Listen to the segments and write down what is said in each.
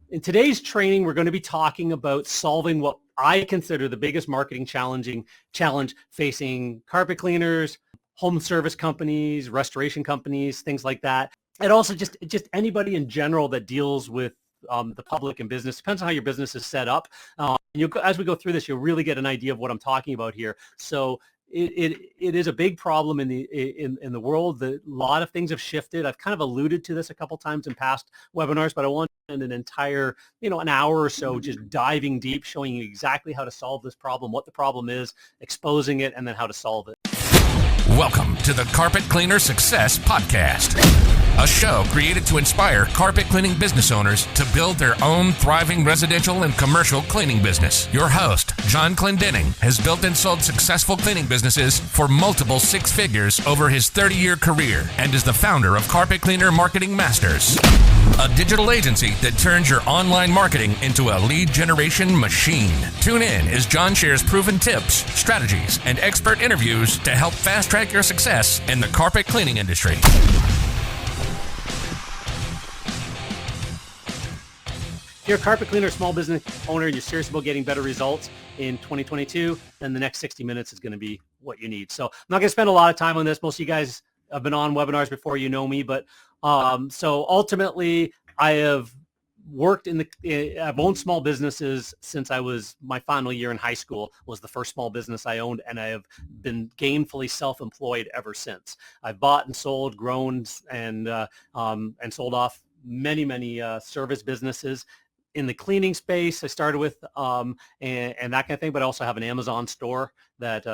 In today's training, we're going to be talking about solving what I consider the biggest marketing challenge facing carpet cleaners, home service companies, restoration companies, things like that. And also just anybody in general that deals with the public and business. Depends on how your business is set up. As we go through this, you'll really get an idea of what I'm talking about here. So it is a big problem in the world. A lot of things have shifted. I've kind of alluded to this a couple times in past webinars, but I want to spend an entire, an hour or so just diving deep, showing you exactly how to solve this problem, what the problem is, exposing it, and then how to solve it. Welcome to the Carpet Cleaner Success Podcast, a show created to inspire carpet cleaning business owners to build their own thriving residential and commercial cleaning business. Your host, John Clendenning, has built and sold successful cleaning businesses for multiple six figures over his 30-year career and is the founder of Carpet Cleaner Marketing Masters, a digital agency that turns your online marketing into a lead generation machine. Tune in as John shares proven tips, strategies, and expert interviews to help fast-track your success in the carpet cleaning industry. If you're a carpet cleaner, small business owner, and you're serious about getting better results in 2022, then the next 60 minutes is going to be what you need. So I'm not going to spend a lot of time on this. Most of you guys have been on webinars before, you know me, but so ultimately I have worked I've owned small businesses since my final year in high school was the first small business I owned, and I have been gainfully self-employed ever since. I've bought and sold, grown, and sold off many service businesses in the cleaning space. I started with and that kind of thing, but I also have an Amazon store that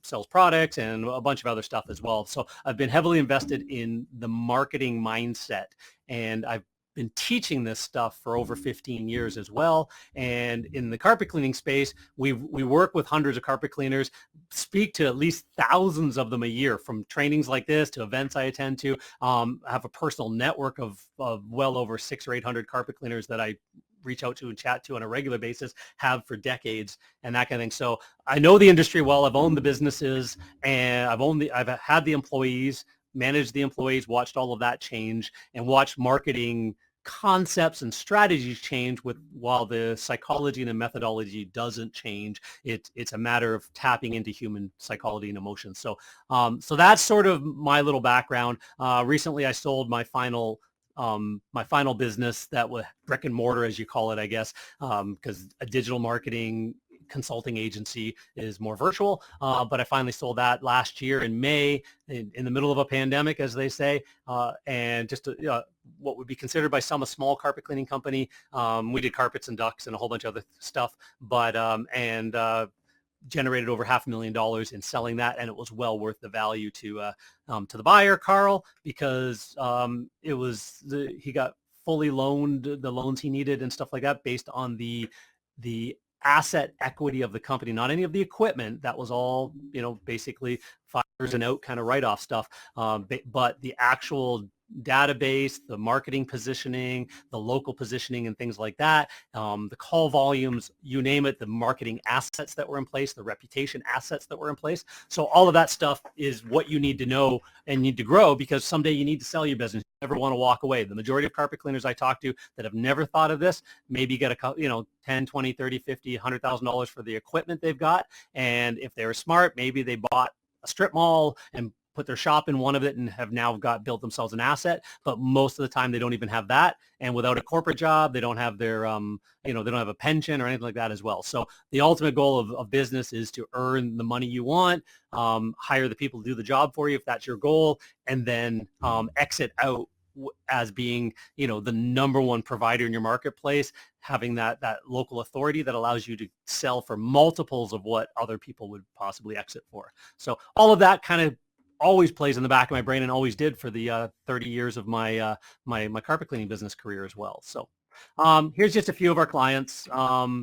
sells products and a bunch of other stuff as well. So I've been heavily invested in the marketing mindset, and I've been teaching this stuff for over 15 years as well. And in the carpet cleaning space, we work with hundreds of carpet cleaners, speak to at least thousands of them a year, from trainings like this to events I attend to. I have a personal network of well over 600 or 800 carpet cleaners that I reach out to and chat to on a regular basis, have for decades, and that kind of thing. So I know the industry well. I've owned the businesses, and I've had the employees, managed the employees, watched all of that change, and watched marketing concepts and strategies change while the psychology and the methodology doesn't change. It's a matter of tapping into human psychology and emotions. So that's sort of my little background. Recently I sold my final business, that was brick and mortar, as you call it, I guess, because a digital marketing consulting agency is more virtual. But I finally sold that last year in May, in the middle of a pandemic, as they say, and just what would be considered by some a small carpet cleaning company. We did carpets and ducts and a whole bunch of other stuff, but generated over $500,000 in selling that, and it was well worth the value to the buyer, Carl, because he got fully loaned the loans he needed and stuff like that based on the asset equity of the company, not any of the equipment. That was all, basically fires and out kind of write-off stuff, but the actual database, the marketing positioning, the local positioning and things like that, the call volumes, you name it, the marketing assets that were in place, the reputation assets that were in place. So all of that stuff is what you need to know and need to grow, because someday you need to sell your business. You never want to walk away. The majority of carpet cleaners I talk to that have never thought of this, maybe get $10, $20, $30, $50, $100,000 for the equipment they've got. And if they were smart, maybe they bought a strip mall and put their shop in one of it and have now built themselves an asset. But most of the time they don't even have that. And without a corporate job, they don't have their, they don't have a pension or anything like that as well. So the ultimate goal of business is to earn the money you want, hire the people to do the job for you if that's your goal, and then exit out as being, the number one provider in your marketplace, having that local authority that allows you to sell for multiples of what other people would possibly exit for. So all of that kind of always plays in the back of my brain, and always did for the 30 years of my my carpet cleaning business career as well. So here's just a few of our clients,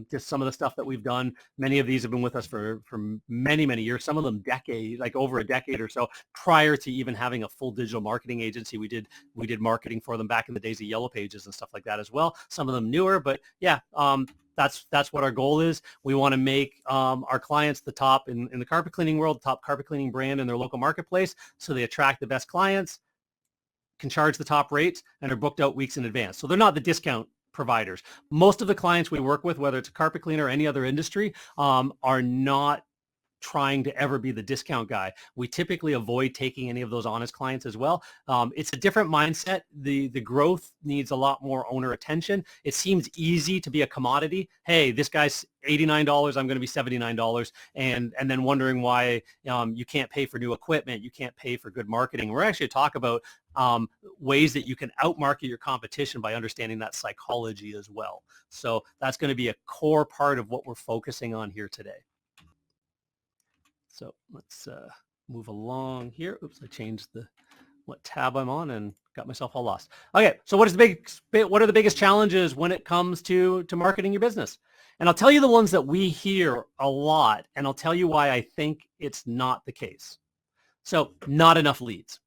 just some of the stuff that we've done. Many of these have been with us for many years, some of them decades, like over a decade or so, prior to even having a full digital marketing agency. We did marketing for them back in the days of Yellow Pages and stuff like that as well. Some of them newer, but yeah, that's what our goal is. We want to make our clients the top in the carpet cleaning world, top carpet cleaning brand in their local marketplace, so they attract the best clients, can charge the top rates, and are booked out weeks in advance. So they're not the discount providers. Most of the clients we work with, whether it's a carpet cleaner or any other industry, are not trying to ever be the discount guy. We typically avoid taking any of those honest clients as well. It's a different mindset. The growth needs a lot more owner attention. It seems easy to be a commodity. Hey, this guy's $89, I'm going to be $79, and then wondering why you can't pay for new equipment, you can't pay for good marketing. We're actually talk about ways that you can outmarket your competition by understanding that psychology as well. So that's going to be a core part of what we're focusing on here today. So let's move along here. Oops, I changed what tab I'm on and got myself all lost. Okay, so what are the biggest challenges when it comes to marketing your business? And I'll tell you the ones that we hear a lot, and I'll tell you why I think it's not the case. So not enough leads.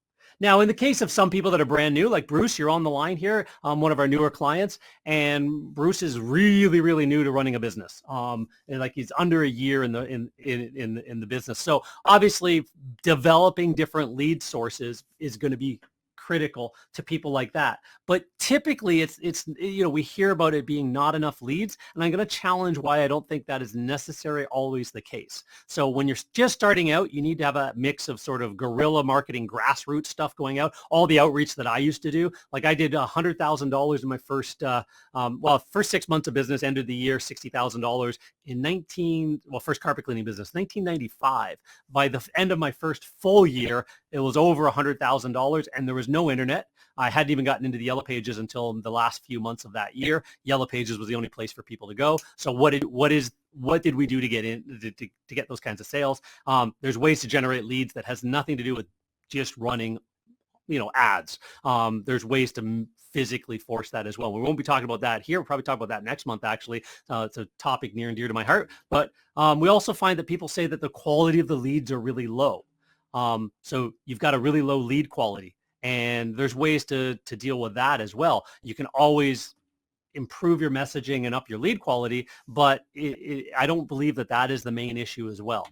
Now, in the case of some people that are brand new, like Bruce, you're on the line here, one of our newer clients, and Bruce is really, really new to running a business. And like he's under a year in the business. So obviously, developing different lead sources is going to be critical to people like that. But typically it's we hear about it being not enough leads, and I'm going to challenge why I don't think that is necessarily always the case. So when you're just starting out, you need to have a mix of sort of guerrilla marketing, grassroots stuff going out, all the outreach that I used to do. Like I did $100,000 in my first first 6 months of business, ended the year $60,000 in first carpet cleaning business, 1995. By the end of my first full year, it was over $100,000, and there was no internet. I hadn't even gotten into the Yellow Pages until the last few months of that year. Yellow Pages was the only place for people to go. So what did we do to get in to get those kinds of sales? There's ways to generate leads that has nothing to do with just running, ads. There's ways to physically force that as well. We won't be talking about that here. We'll probably talk about that next month, actually. It's a topic near and dear to my heart. But we also find that people say that the quality of the leads are really low. So you've got a really low lead quality, and there's ways to deal with that as well. You can always improve your messaging and up your lead quality, but I don't believe that is the main issue as well.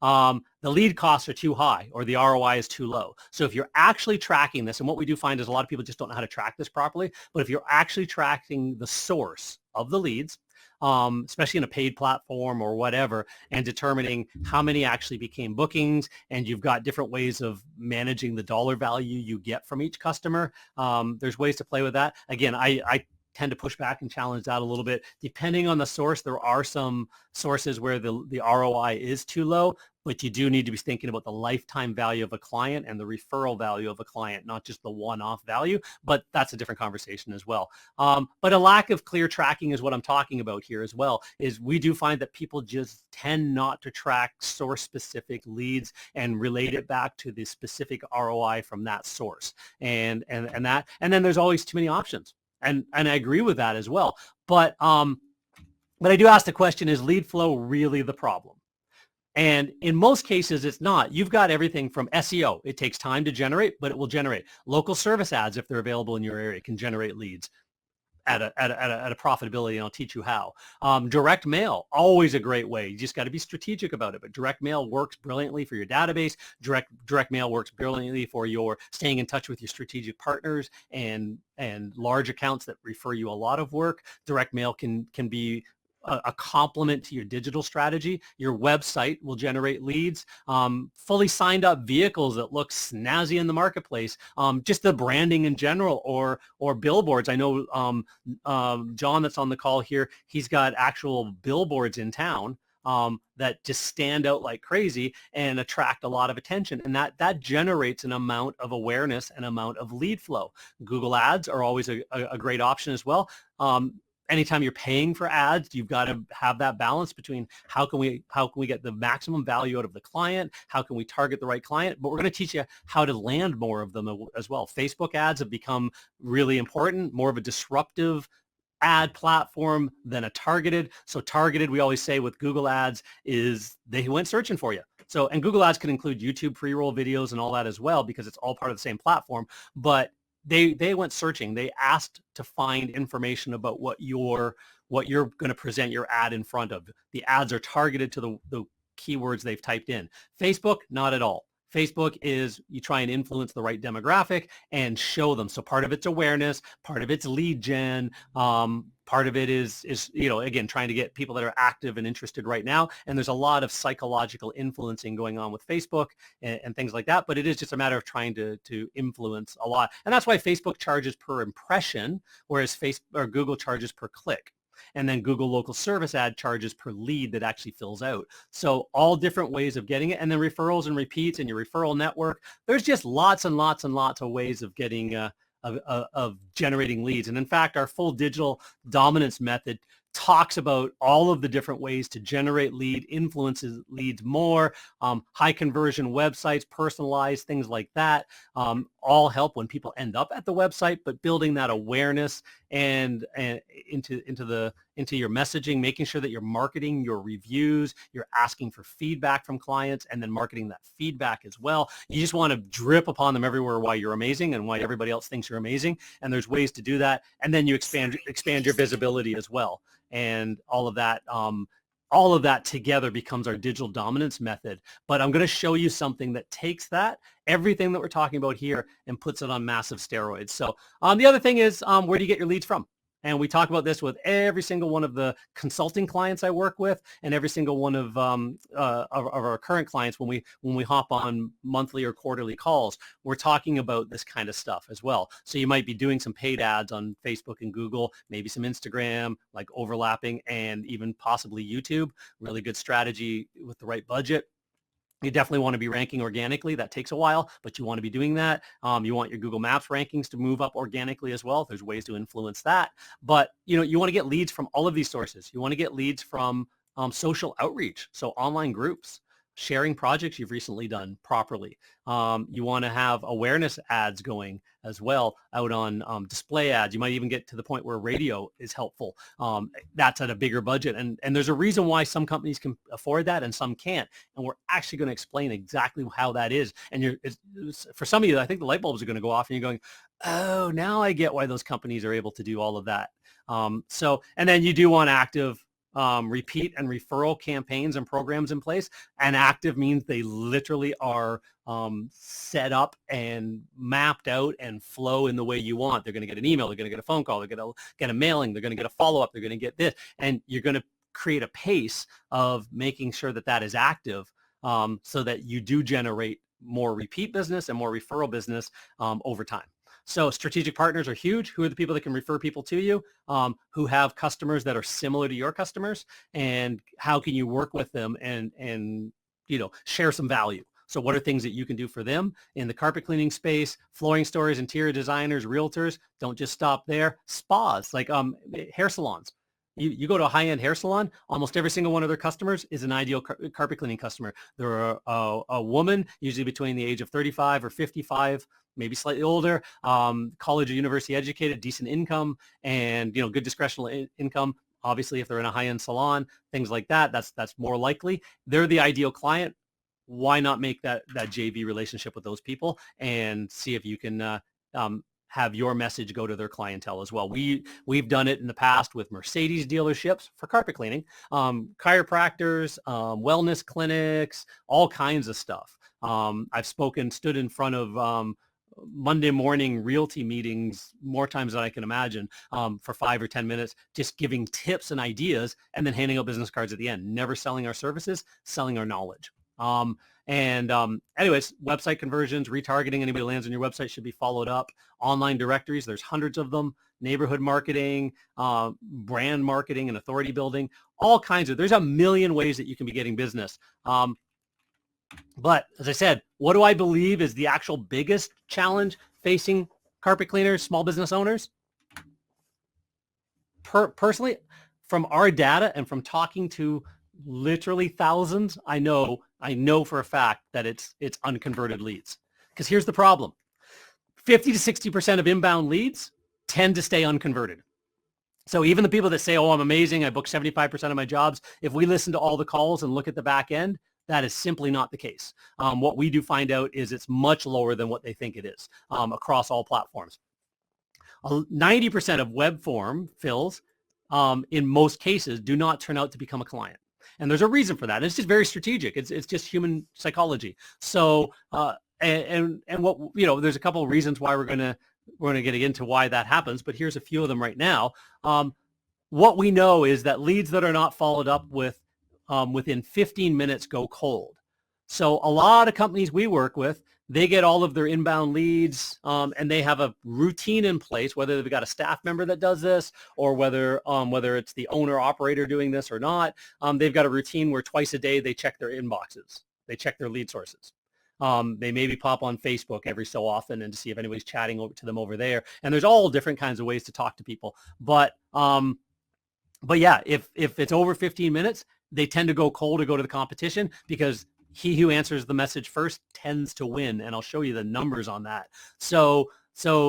The lead costs are too high, or the ROI is too low. So if you're actually tracking this, and what we do find is a lot of people just don't know how to track this properly, but if you're actually tracking the source of the leads, especially in a paid platform or whatever, and determining how many actually became bookings, and you've got different ways of managing the dollar value you get from each customer. There's ways to play with that. Again, I tend to push back and challenge that a little bit. Depending on the source, there are some sources where the ROI is too low, but you do need to be thinking about the lifetime value of a client and the referral value of a client, not just the one-off value, but that's a different conversation as well. But a lack of clear tracking is what I'm talking about here as well, is we do find that people just tend not to track source-specific leads and relate it back to the specific ROI from that source. And then there's always too many options. And I agree with that as well. But I do ask the question, is lead flow really the problem? And in most cases, it's not. You've got everything from SEO. It takes time to generate, but it will generate. Local service ads, if they're available in your area, can generate leads at a profitability, and I'll teach you how. Direct mail, always a great way. You just got to be strategic about it. But direct mail works brilliantly for your database. Direct mail works brilliantly for your staying in touch with your strategic partners and large accounts that refer you a lot of work. Direct mail can be a complement to your digital strategy. Your website will generate leads. Fully signed up vehicles that look snazzy in the marketplace. Just the branding in general, or billboards. I know John that's on the call here, he's got actual billboards in town that just stand out like crazy and attract a lot of attention. And that generates an amount of awareness and amount of lead flow. Google ads are always a great option as well. Anytime you're paying for ads, you've got to have that balance between how can we get the maximum value out of the client, how can we target the right client, but we're going to teach you how to land more of them as well. Facebook ads have become really important, more of a disruptive ad platform than a targeted. So targeted, we always say with Google ads, is they went searching for you. So, and Google ads can include YouTube pre-roll videos and all that as well, because it's all part of the same platform, but they went searching. They asked to find information about what you're going to present your ad in front of. The ads are targeted to the keywords they've typed in. Facebook, not at all. Facebook is you try and influence the right demographic and show them. So part of it's awareness, part of it's lead gen, part Part of it is, again, trying to get people that are active and interested right now. And there's a lot of psychological influencing going on with Facebook and things like that. But it is just a matter of trying to influence a lot. And that's why Facebook charges per impression, whereas Google charges per click. And then Google Local Service Ad charges per lead that actually fills out. So all different ways of getting it. And then referrals and repeats and your referral network. There's just lots and lots and lots of ways of getting of generating leads. And in fact, our full digital dominance method talks about all of the different ways to generate influences leads more, high conversion websites, personalized things like that, all help when people end up at the website, but building that awareness and into your messaging, making sure that you're marketing your reviews, you're asking for feedback from clients, and then marketing that feedback as well. You just want to drip upon them everywhere why you're amazing and why everybody else thinks you're amazing. And there's ways to do that. And then you expand your visibility as well. And all of that together becomes our digital dominance method. But I'm going to show you something that takes everything that we're talking about here, and puts it on massive steroids. So the other thing is, where do you get your leads from? And we talk about this with every single one of the consulting clients I work with, and every single one of our current clients when we hop on monthly or quarterly calls. We're talking about this kind of stuff as well. So you might be doing some paid ads on Facebook and Google, maybe some Instagram, like overlapping, and even possibly YouTube. Really good strategy with the right budget. You definitely want to be ranking organically. That takes a while, but you want to be doing that. You want your Google Maps rankings to move up organically as well. There's ways to influence that. But you want to get leads from all of these sources. You want to get leads from social outreach, so online groups, sharing projects you've recently done properly. You want to have awareness ads going as well out on display ads. You might even get to the point where radio is helpful. That's at a bigger budget. And there's a reason why some companies can afford that and some can't. And we're actually going to explain exactly how that is. And for some of you, I think the light bulbs are going to go off and you're going, oh, now I get why those companies are able to do all of that. And then you do want active repeat and referral campaigns and programs in place. And active means they literally are set up and mapped out and flow in the way you want. They're going to get an email, they're going to get a phone call, they're going to get a mailing, they're going to get a follow-up, they're going to get this. And you're going to create a pace of making sure that is active, so that you do generate more repeat business and more referral business over time. So strategic partners are huge. Who are the people that can refer people to you, who have customers that are similar to your customers, and how can you work with them and share some value? So what are things that you can do for them in the carpet cleaning space, flooring stores, interior designers, realtors? Don't just stop there. Spas, like hair salons. You go to a high-end hair salon, almost every single one of their customers is an ideal carpet cleaning customer. They're a woman, usually between the age of 35 or 55, maybe slightly older, college or university educated, decent income, and good discretionary income. Obviously, if they're in a high-end salon, things like that, that's more likely. They're the ideal client. Why not make that JV relationship with those people and see if you can have your message go to their clientele as well. We've done it in the past with Mercedes dealerships for carpet cleaning, chiropractors, wellness clinics, all kinds of stuff. I've stood in front of Monday morning realty meetings more times than I can imagine, for 5 or 10 minutes, just giving tips and ideas and then handing out business cards at the end. Never selling our services, selling our knowledge. Anyways, website conversions, retargeting, anybody who lands on your website should be followed up. Online directories, there's hundreds of them. Neighborhood marketing, brand marketing and authority building, all kinds of, there's a million ways that you can be getting business. But as I said, what do I believe is the actual biggest challenge facing carpet cleaners, small business owners? Personally, from our data and from talking to literally thousands, I know for a fact that it's unconverted leads. Because here's the problem. 50 to 60% of inbound leads tend to stay unconverted. So even the people that say, oh, I'm amazing, I book 75% of my jobs, if we listen to all the calls and look at the back end, that is simply not the case. What we do find out is it's much lower than what they think it is across all platforms. 90% of web form fills, in most cases, do not turn out to become a client. And there's a reason for that. And it's just very strategic. It's just human psychology. So, and what, there's a couple of reasons why we're going to get into why that happens, but here's a few of them right now. what we know is that leads that are not followed up with within 15 minutes go cold. So a lot of companies we work with, they get all of their inbound leads and they have a routine in place, whether they've got a staff member that does this or whether it's the owner operator doing this or not. They've got a routine where twice a day they check their inboxes. They check their lead sources. They maybe pop on Facebook every so often and to see if anybody's chatting over to them over there. And there's all different kinds of ways to talk to people. But yeah, if it's over 15 minutes, they tend to go cold or go to the competition because he who answers the message first tends to win. And I'll show you the numbers on that. So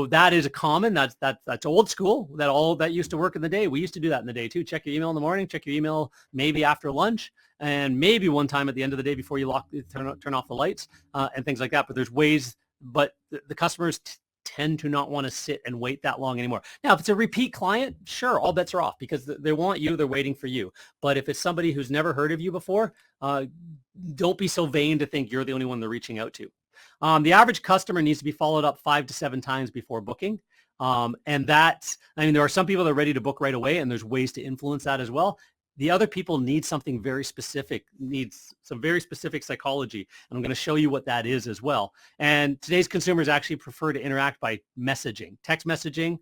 that is a common, that's old school. That used to work in the day. We used to do that in the day too. Check your email in the morning, check your email maybe after lunch, and maybe one time at the end of the day before you turn off the lights and things like that. But there's ways, but the customers tend to not want to sit and wait that long anymore. Now, if it's a repeat client, sure, all bets are off because they want you, they're waiting for you. But if it's somebody who's never heard of you before, don't be so vain to think you're the only one they're reaching out to. The average customer needs to be followed up 5 to 7 times before booking. And that's, there are some people that are ready to book right away, and there's ways to influence that as well. The other people need something very specific, needs some very specific psychology. And I'm going to show you what that is as well. And today's consumers actually prefer to interact by messaging, text messaging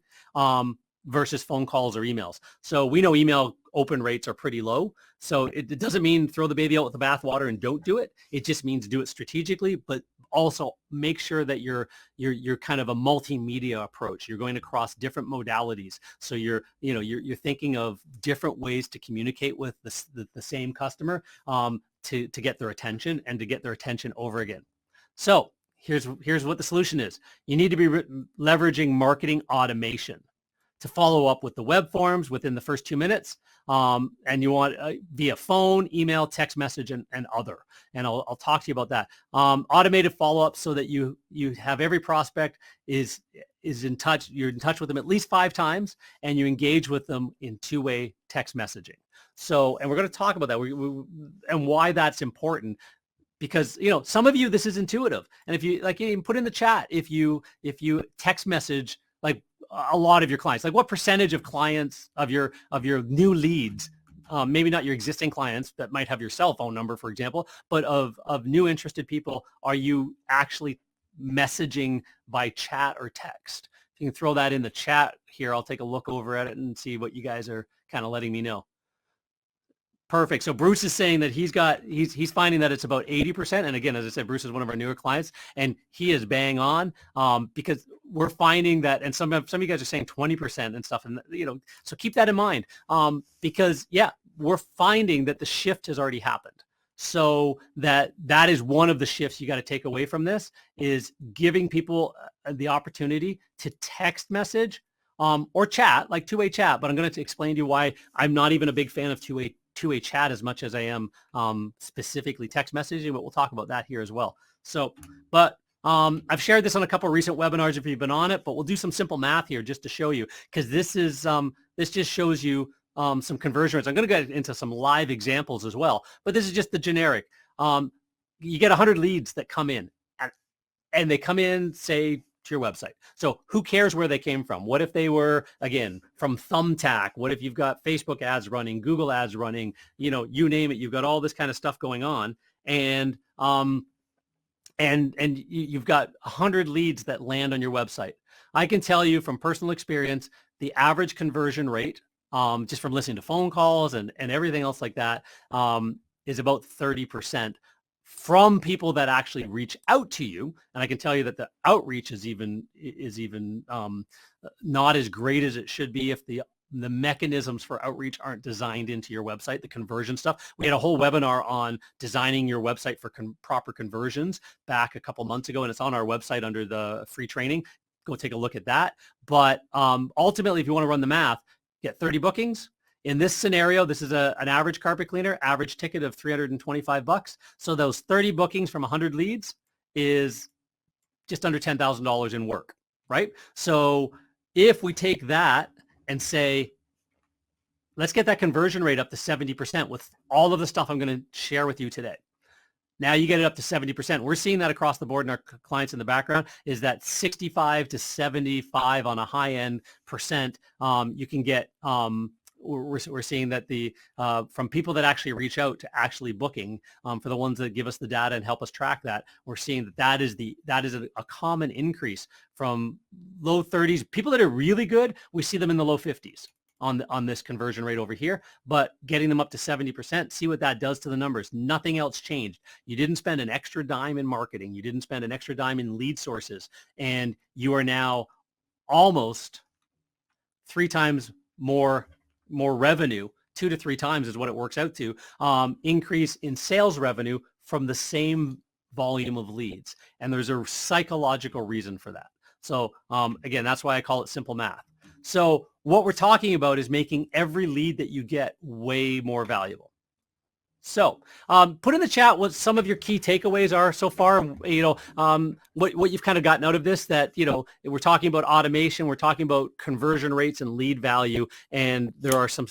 versus phone calls or emails. So we know email open rates are pretty low. So it doesn't mean throw the baby out with the bathwater and don't do it. It just means do it strategically, but also make sure that you're kind of a multimedia approach. You're going across different modalities. So you're thinking of different ways to communicate with the same customer to get their attention and to get their attention over again. So here's what the solution is. You need to be leveraging marketing automation to follow up with the web forms within the first 2 minutes. And you want via phone, email, text message, and other. And I'll talk to you about that. Automated follow-up so that you have every prospect is in touch. You're in touch with them at least 5 times, and you engage with them in 2-way text messaging. So, and we're going to talk about that and why that's important. Because, some of you, this is intuitive. And if you you put in the chat, if you text message, like a lot of your clients, like what percentage of clients of your new leads, maybe not your existing clients that might have your cell phone number, for example, but of new interested people, are you actually messaging by chat or text? If you can throw that in the chat here, I'll take a look over at it and see what you guys are kind of letting me know. Perfect. So Bruce is saying that he's finding that it's about 80%. And again, as I said, Bruce is one of our newer clients, and he is bang on because we're finding that, and some of you guys are saying 20% and stuff, and so keep that in mind because we're finding that the shift has already happened. So that is one of the shifts you got to take away from this, is giving people the opportunity to text message or chat, like 2-way chat. But I'm going to explain to you why I'm not even a big fan of 2-way chat as much as I am specifically text messaging, but we'll talk about that here as well. So, but I've shared this on a couple of recent webinars if you've been on it, but we'll do some simple math here just to show you, because this just shows you some conversion rates. I'm going to get into some live examples as well, but this is just the generic. You get 100 leads that come in, and they come in, say, to your website. So who cares where they came from? What if they were, again, from Thumbtack? What if you've got Facebook ads running, Google ads running, you name it, you've got all this kind of stuff going on. And you've got 100 leads that land on your website. I can tell you from personal experience, the average conversion rate, just from listening to phone calls and everything else like that, is about 30%. From people that actually reach out to you. And I can tell you that the outreach is even not as great as it should be if the mechanisms for outreach aren't designed into your website, the conversion stuff. We had a whole webinar on designing your website for proper conversions back a couple months ago, and it's on our website under the free training. Go take a look at that. But ultimately, if you want to run the math, get 30 bookings. In this scenario, this is an average carpet cleaner, average ticket of $325. So those 30 bookings from 100 leads is just under $10,000 in work, right? So if we take that and say, let's get that conversion rate up to 70% with all of the stuff I'm going to share with you today. Now you get it up to 70%. We're seeing that across the board in our clients in the background, is that 65 to 75 on a high end percent. You can get we're seeing that the from people that actually reach out to actually booking, for the ones that give us the data and help us track that, we're seeing that is a common increase from low 30s. People that are really good, we see them in the low 50s on this conversion rate over here, but getting them up to 70%, see what that does to the numbers. Nothing else changed. You didn't spend an extra dime in marketing. You didn't spend an extra dime in lead sources, and you are now almost 3 times more revenue. 2 to 3 times is what it works out to, increase in sales revenue from the same volume of leads. And there's a psychological reason for that. So again, that's why I call it simple math. So what we're talking about is making every lead that you get way more valuable. So put in the chat what some of your key takeaways are so far, what you've kind of gotten out of this, that, we're talking about automation, we're talking about conversion rates and lead value, and there are some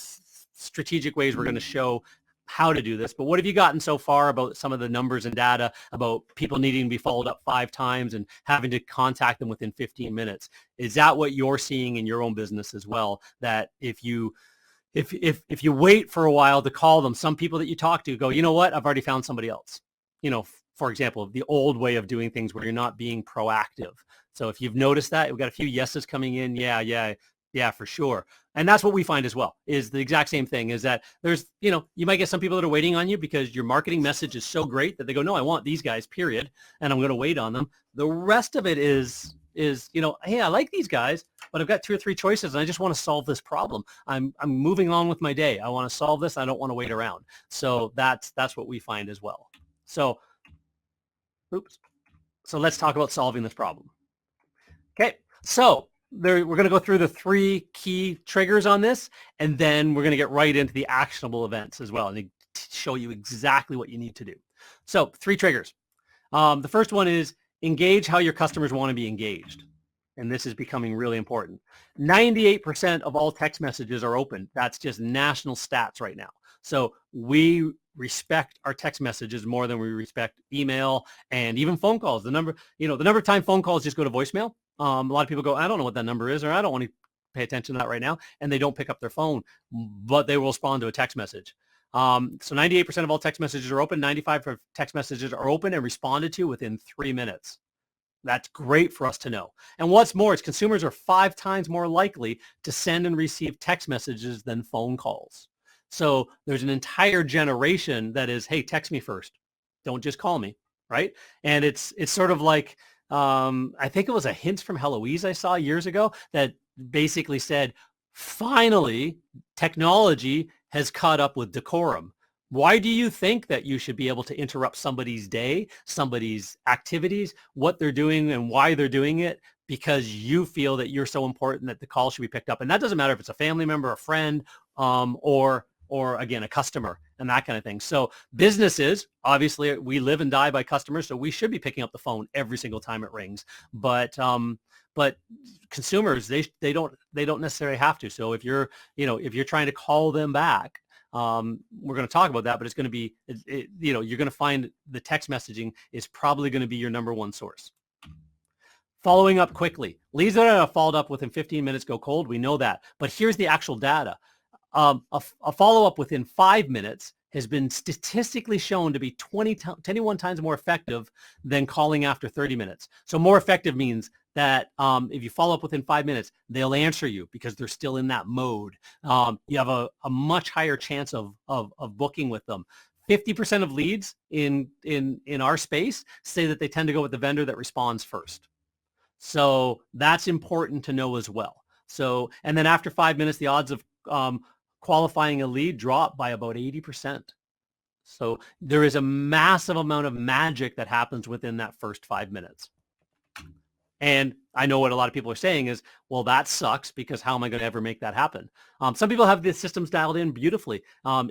strategic ways we're going to show how to do this. But what have you gotten so far about some of the numbers and data about people needing to be followed up 5 times and having to contact them within 15 minutes? Is that what you're seeing in your own business as well? That if you wait for a while to call them, some people that you talk to go, you know what, I've already found somebody else. For example, the old way of doing things where you're not being proactive. So if you've noticed that, we've got a few yeses coming in. Yeah, for sure. And that's what we find as well, is the exact same thing, is that there's, you might get some people that are waiting on you because your marketing message is so great that they go, no, I want these guys, period, and I'm going to wait on them. The rest of it is, hey, I like these guys, but I've got 2 or 3 choices and I just want to solve this problem. I'm moving on with my day. I want to solve this. I don't want to wait around. So that's what we find as well. So, So let's talk about solving this problem. Okay. So we're going to go through the 3 key triggers on this, and then we're going to get right into the actionable events as well and show you exactly what you need to do. So 3 triggers. The first one is engage how your customers want to be engaged. And this is becoming really important. 98% of all text messages are open. That's just national stats right now. So we respect our text messages more than we respect email and even phone calls. The number of time phone calls just go to voicemail. A lot of people go, I don't know what that number is, or I don't want to pay attention to that right now. And they don't pick up their phone, but they will respond to a text message. So 98% of all text messages are open. 95% of text messages are open and responded to within 3 minutes. That's great for us to know. And what's more, is consumers are 5 times more likely to send and receive text messages than phone calls. So there's an entire generation that is, hey, text me first. Don't just call me, right? And it's sort of like, I think it was a hint from Heloise I saw years ago that basically said, finally, technology has caught up with decorum. Why do you think that you should be able to interrupt somebody's day, somebody's activities, what they're doing and why they're doing it? Because you feel that you're so important that the call should be picked up. And that doesn't matter if it's a family member, a friend, or again, a customer and that kind of thing. So businesses, obviously we live and die by customers. So we should be picking up the phone every single time it rings. But consumers, they don't necessarily have to. So if you're trying to call them back, we're going to talk about that, but it's going to be, you're going to find the text messaging is probably going to be your number 1 source. Following up quickly. Leads that are followed up within 15 minutes go cold. We know that. But here's the actual data. A follow-up within 5 minutes has been statistically shown to be 21 times more effective than calling after 30 minutes. So more effective means that if you follow up within 5 minutes, they'll answer you because they're still in that mode. You have a much higher chance of booking with them. 50% of leads in our space say that they tend to go with the vendor that responds first. So that's important to know as well. So, and then after 5 minutes, the odds of qualifying a lead drop by about 80%. So there is a massive amount of magic that happens within that first 5 minutes. And I know what a lot of people are saying is, well, that sucks because how am I going to ever make that happen? Some people have the systems dialed in beautifully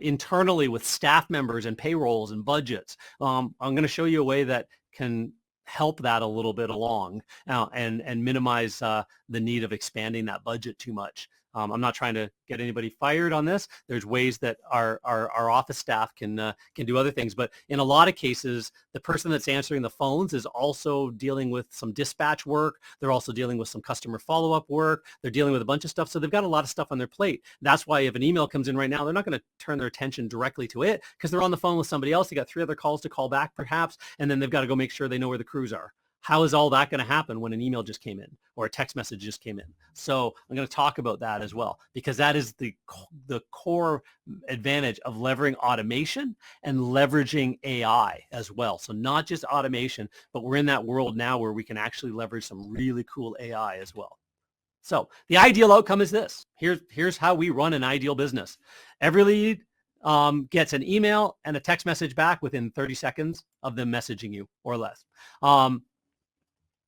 internally with staff members and payrolls and budgets. I'm going to show you a way that can help that a little bit along and minimize the need of expanding that budget too much. I'm not trying to get anybody fired on this. There's ways that our office staff can do other things. But in a lot of cases, the person that's answering the phones is also dealing with some dispatch work. They're also dealing with some customer follow-up work. They're dealing with a bunch of stuff. So they've got a lot of stuff on their plate. That's why if an email comes in right now, they're not going to turn their attention directly to it because they're on the phone with somebody else. They got 3 other calls to call back perhaps, and then they've got to go make sure they know where the crews are. How is all that going to happen when an email just came in or a text message just came in? So I'm going to talk about that as well, because that is the core advantage of leveraging automation and leveraging AI as well. So not just automation, but we're in that world now where we can actually leverage some really cool AI as well. So the ideal outcome is this. Here's how we run an ideal business. Every lead gets an email and a text message back within 30 seconds of them messaging you or less.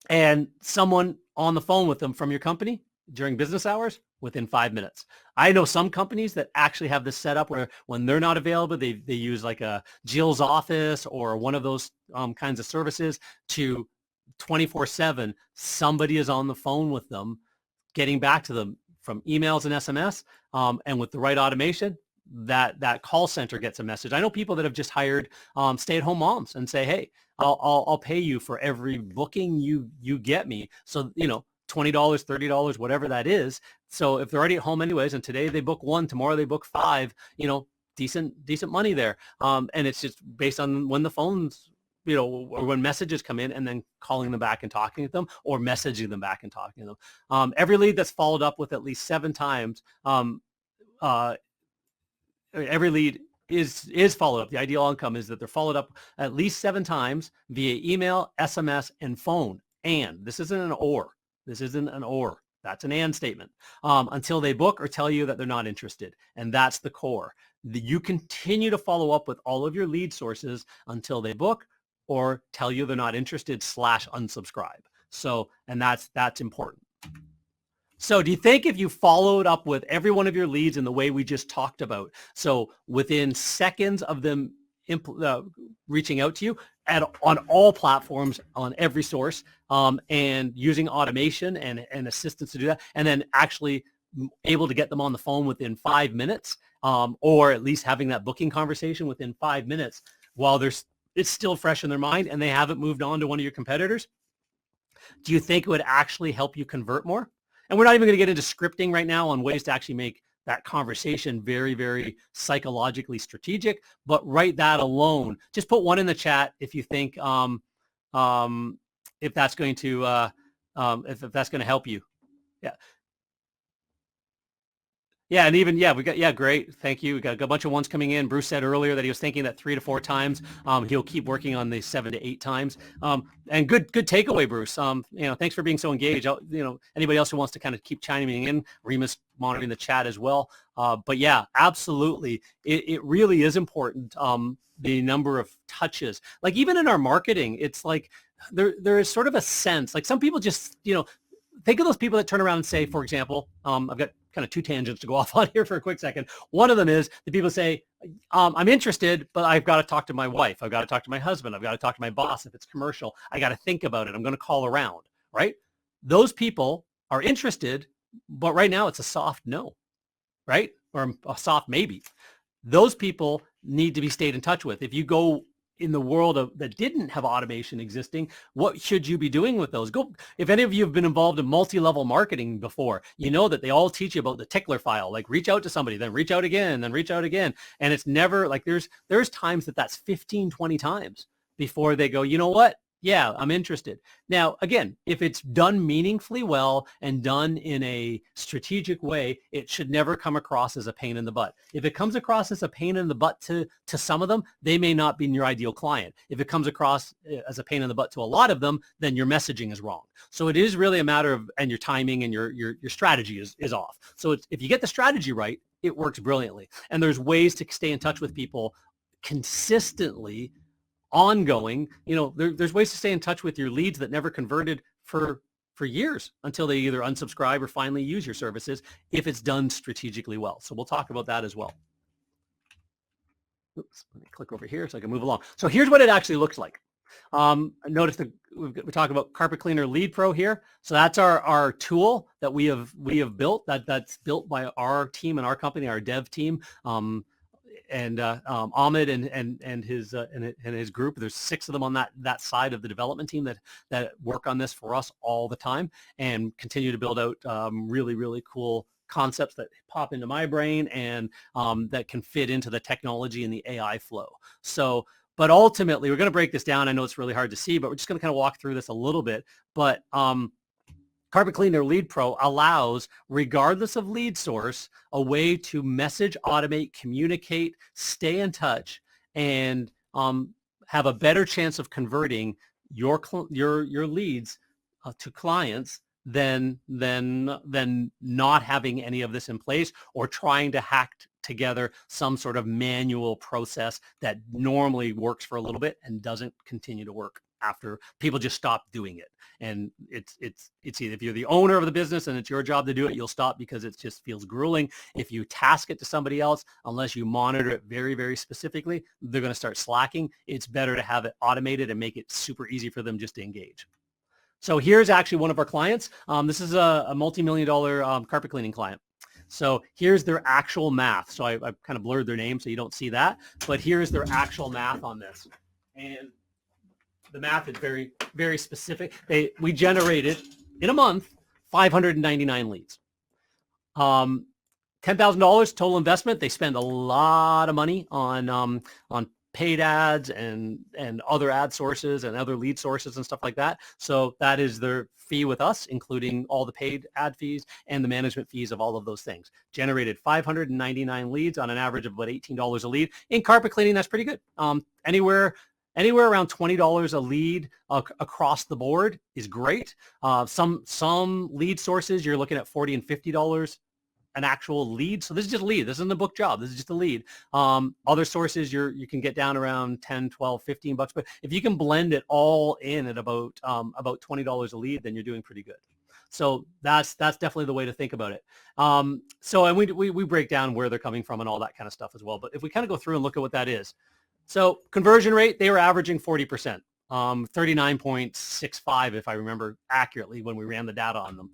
And someone on the phone with them from your company during business hours within 5 minutes. I know some companies that actually have this set up where when they're not available, they use like a Jill's office or one of those kinds of services to 24/7. Somebody is on the phone with them, getting back to them from emails and SMS, and with the right automation, that call center gets a message. I know people that have just hired stay-at-home moms and say, hey, I'll pay you for every booking you get me. So, $20, $30, whatever that is. So if they're already at home anyways, and today they book 1, tomorrow they book 5, decent money there. And it's just based on when the phones, or when messages come in and then calling them back and talking to them or messaging them back and talking to them. Every lead that's followed up with at least 7 times, every lead is followed up. The ideal outcome is that they're followed up at least 7 times via email, SMS, and phone. And this isn't an or. This isn't an or. That's an and statement. Until they book or tell you that they're not interested. And that's the core. You continue to follow up with all of your lead sources until they book or tell you they're not interested / unsubscribe. So, and that's important. So do you think if you followed up with every one of your leads in the way we just talked about, so within seconds of them reaching out to you on all platforms, on every source, and using automation and assistance to do that, and then actually able to get them on the phone within 5 minutes, or at least having that booking conversation within 5 minutes while it's still fresh in their mind and they haven't moved on to one of your competitors, do you think it would actually help you convert more? And we're not even going to get into scripting right now on ways to actually make that conversation very, very psychologically strategic. But write that alone. Just put 1 in the chat if you think if that's going to if that's going to help you. Yeah. Yeah, and even, great. Thank you. We got a bunch of ones coming in. Bruce said earlier that he was thinking that 3 to 4 times. He'll keep working on the 7 to 8 times. And good takeaway, Bruce. Thanks for being so engaged. Anybody else who wants to kind of keep chiming in, Remus monitoring the chat as well. But yeah, absolutely. It really is important. The number of touches, like even in our marketing, it's like there is sort of a sense, like some people just, think of those people that turn around and say, for example, I've got kind of 2 tangents to go off on here for a quick second. One of them is the people say, I'm interested, but I've got to talk to my wife. I've got to talk to my husband. I've got to talk to my boss. If it's commercial, I got to think about it. I'm going to call around, right? Those people are interested, but right now it's a soft no, right? Or a soft maybe. Those people need to be stayed in touch with. If you go in the world that didn't have automation existing, what should you be doing with those? If any of you have been involved in multi-level marketing before, you know that they all teach you about the tickler file, like reach out to somebody, then reach out again, then reach out again. And it's never like there's times that's 15, 20 times before they go, you know what? Yeah, I'm interested. Now, again, if it's done meaningfully well and done in a strategic way, it should never come across as a pain in the butt. If it comes across as a pain in the butt to some of them, they may not be your ideal client. If it comes across as a pain in the butt to a lot of them, then your messaging is wrong. So it is really a matter of, and your timing and your strategy is off. So if you get the strategy right, it works brilliantly. And there's ways to stay in touch with people consistently, ongoing. There's ways to stay in touch with your leads that never converted for years until they either unsubscribe or finally use your services if it's done strategically well. So we'll talk about that as well. Oops, let me click over here so I can move along. So here's what it actually looks like. Notice we talk about Carpet Cleaner Lead Pro here. So that's our tool that we have built. That's built by our team and our company, our dev team. Ahmed and his group. There's 6 of them on that side of the development team that work on this for us all the time and continue to build out really cool concepts that pop into my brain and that can fit into the technology and the AI flow. So, but ultimately, we're going to break this down. I know it's really hard to see, but we're just going to kind of walk through this a little bit. But Carpet Cleaner Lead Pro allows, regardless of lead source, a way to message, automate, communicate, stay in touch, and have a better chance of converting your leads to clients than not having any of this in place or trying to hack together some sort of manual process that normally works for a little bit and doesn't continue to work after people just stop doing it. And it's either if you're the owner of the business and it's your job to do it, you'll stop because it just feels grueling. If you task it to somebody else, unless you monitor it very specifically, they're going to start slacking. It's better to have it automated and make it super easy for them just to engage. So here's actually one of our clients. This is a multi-million-dollar carpet cleaning client. So here's their actual math. So I've kind of blurred their name so you don't see that, but here's their actual math on this. And the math is very specific. We generated in a month 599 leads. $10,000 total investment. They spend a lot of money on paid ads and other ad sources and other lead sources and stuff like that. So that is their fee with us, including all the paid ad fees and the management fees of all of those things. Generated 599 leads on an average of about $18 a lead. In carpet cleaning, that's pretty good. Anywhere around $20 a lead across the board is great. Some lead sources, you're looking at $40 and $50 an actual lead. So this is just a lead. This isn't a book job. This is just a lead. Other sources, you can get down around 10, 12, 15 bucks. But if you can blend it all in at about $20 a lead, then you're doing pretty good. So that's definitely the way to think about it. And we break down where they're coming from and all that kind of stuff as well. But if we kind of go through and look at what that is. So conversion rate, they were averaging 40%, 39.65 if I remember accurately when we ran the data on them.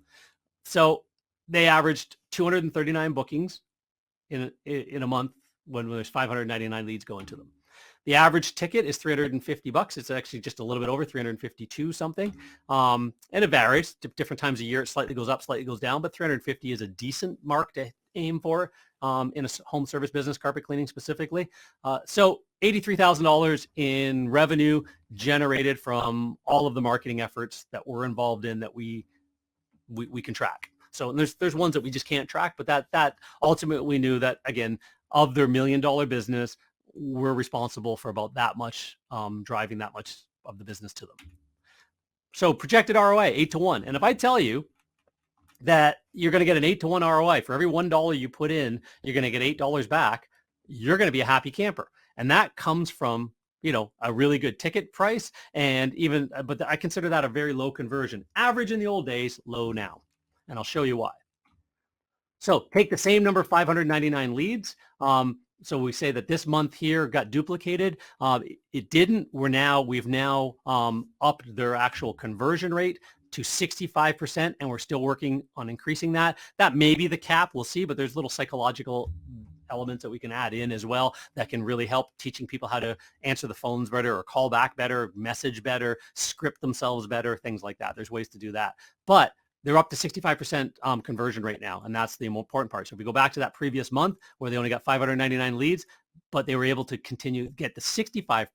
So they averaged 239 bookings in a month when there's 599 leads going to them. The average ticket is $350. It's actually just a little bit over 352 something. And it varies. Different times a year, it slightly goes up, slightly goes down, but 350 is a decent mark to aim for in a home service business, carpet cleaning specifically. So $83,000 in revenue generated from all of the marketing efforts that we're involved in that we can track. So there's ones that we just can't track, but that ultimately we knew that, again, of their $1 million business, we're responsible for about that much, driving that much of the business to them. So projected ROI, 8 to 1. And if I tell you that you're going to get an 8 to 1 ROI, for every $1 you put in, you're going to get $8 back, you're going to be a happy camper. And that comes from, a really good ticket price. And but I consider that a very low conversion. Average in the old days, low now. And I'll show you why. So take the same number, 599 leads. So we say that this month here got duplicated. It didn't. We've now upped their actual conversion rate to 65%, and we're still working on increasing that. That may be the cap. We'll see, but there's little psychological elements that we can add in as well that can really help teaching people how to answer the phones better or call back better, message better, script themselves better, things like that. There's ways to do that. But they're up to 65% conversion rate now, and that's the important part. So if we go back to that previous month where they only got 599 leads, but they were able to get the 65%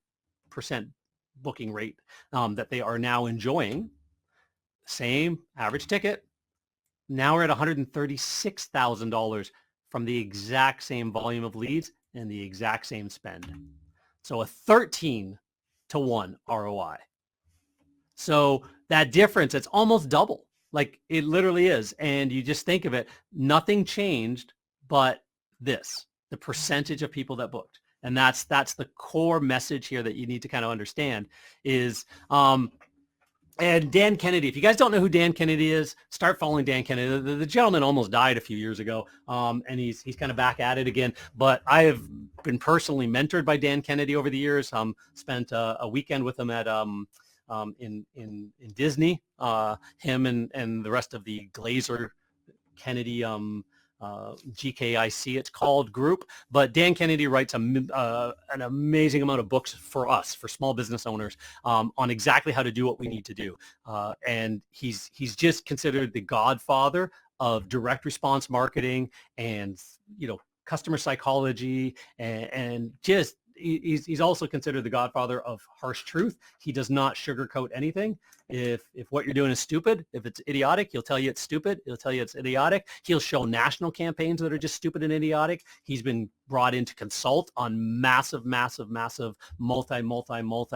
booking rate that they are now enjoying, same average ticket. Now we're at $136,000 from the exact same volume of leads and the exact same spend. So a 13 to 1 ROI. So that difference, it's almost double. Like it literally is. And you just think of it, nothing changed but this, the percentage of people that booked. And that's the core message here that you need to kind of understand is, and Dan Kennedy, if you guys don't know who Dan Kennedy is, start following Dan Kennedy. The gentleman almost died a few years ago, and he's kind of back at it again. But I have been personally mentored by Dan Kennedy over the years. Spent a weekend with him at in Disney. Him and the rest of the Glazer Kennedy GKIC, it's called, group. But Dan Kennedy writes an amazing amount of books for us, for small business owners, on exactly how to do what we need to do. And he's just considered the godfather of direct response marketing and, customer psychology, and just he's also considered the godfather of harsh truth. He does not sugarcoat anything. If what you're doing is stupid, if it's idiotic, he'll tell you it's stupid. He'll tell you it's idiotic. He'll show national campaigns that are just stupid and idiotic. He's been brought in to consult on massive, multi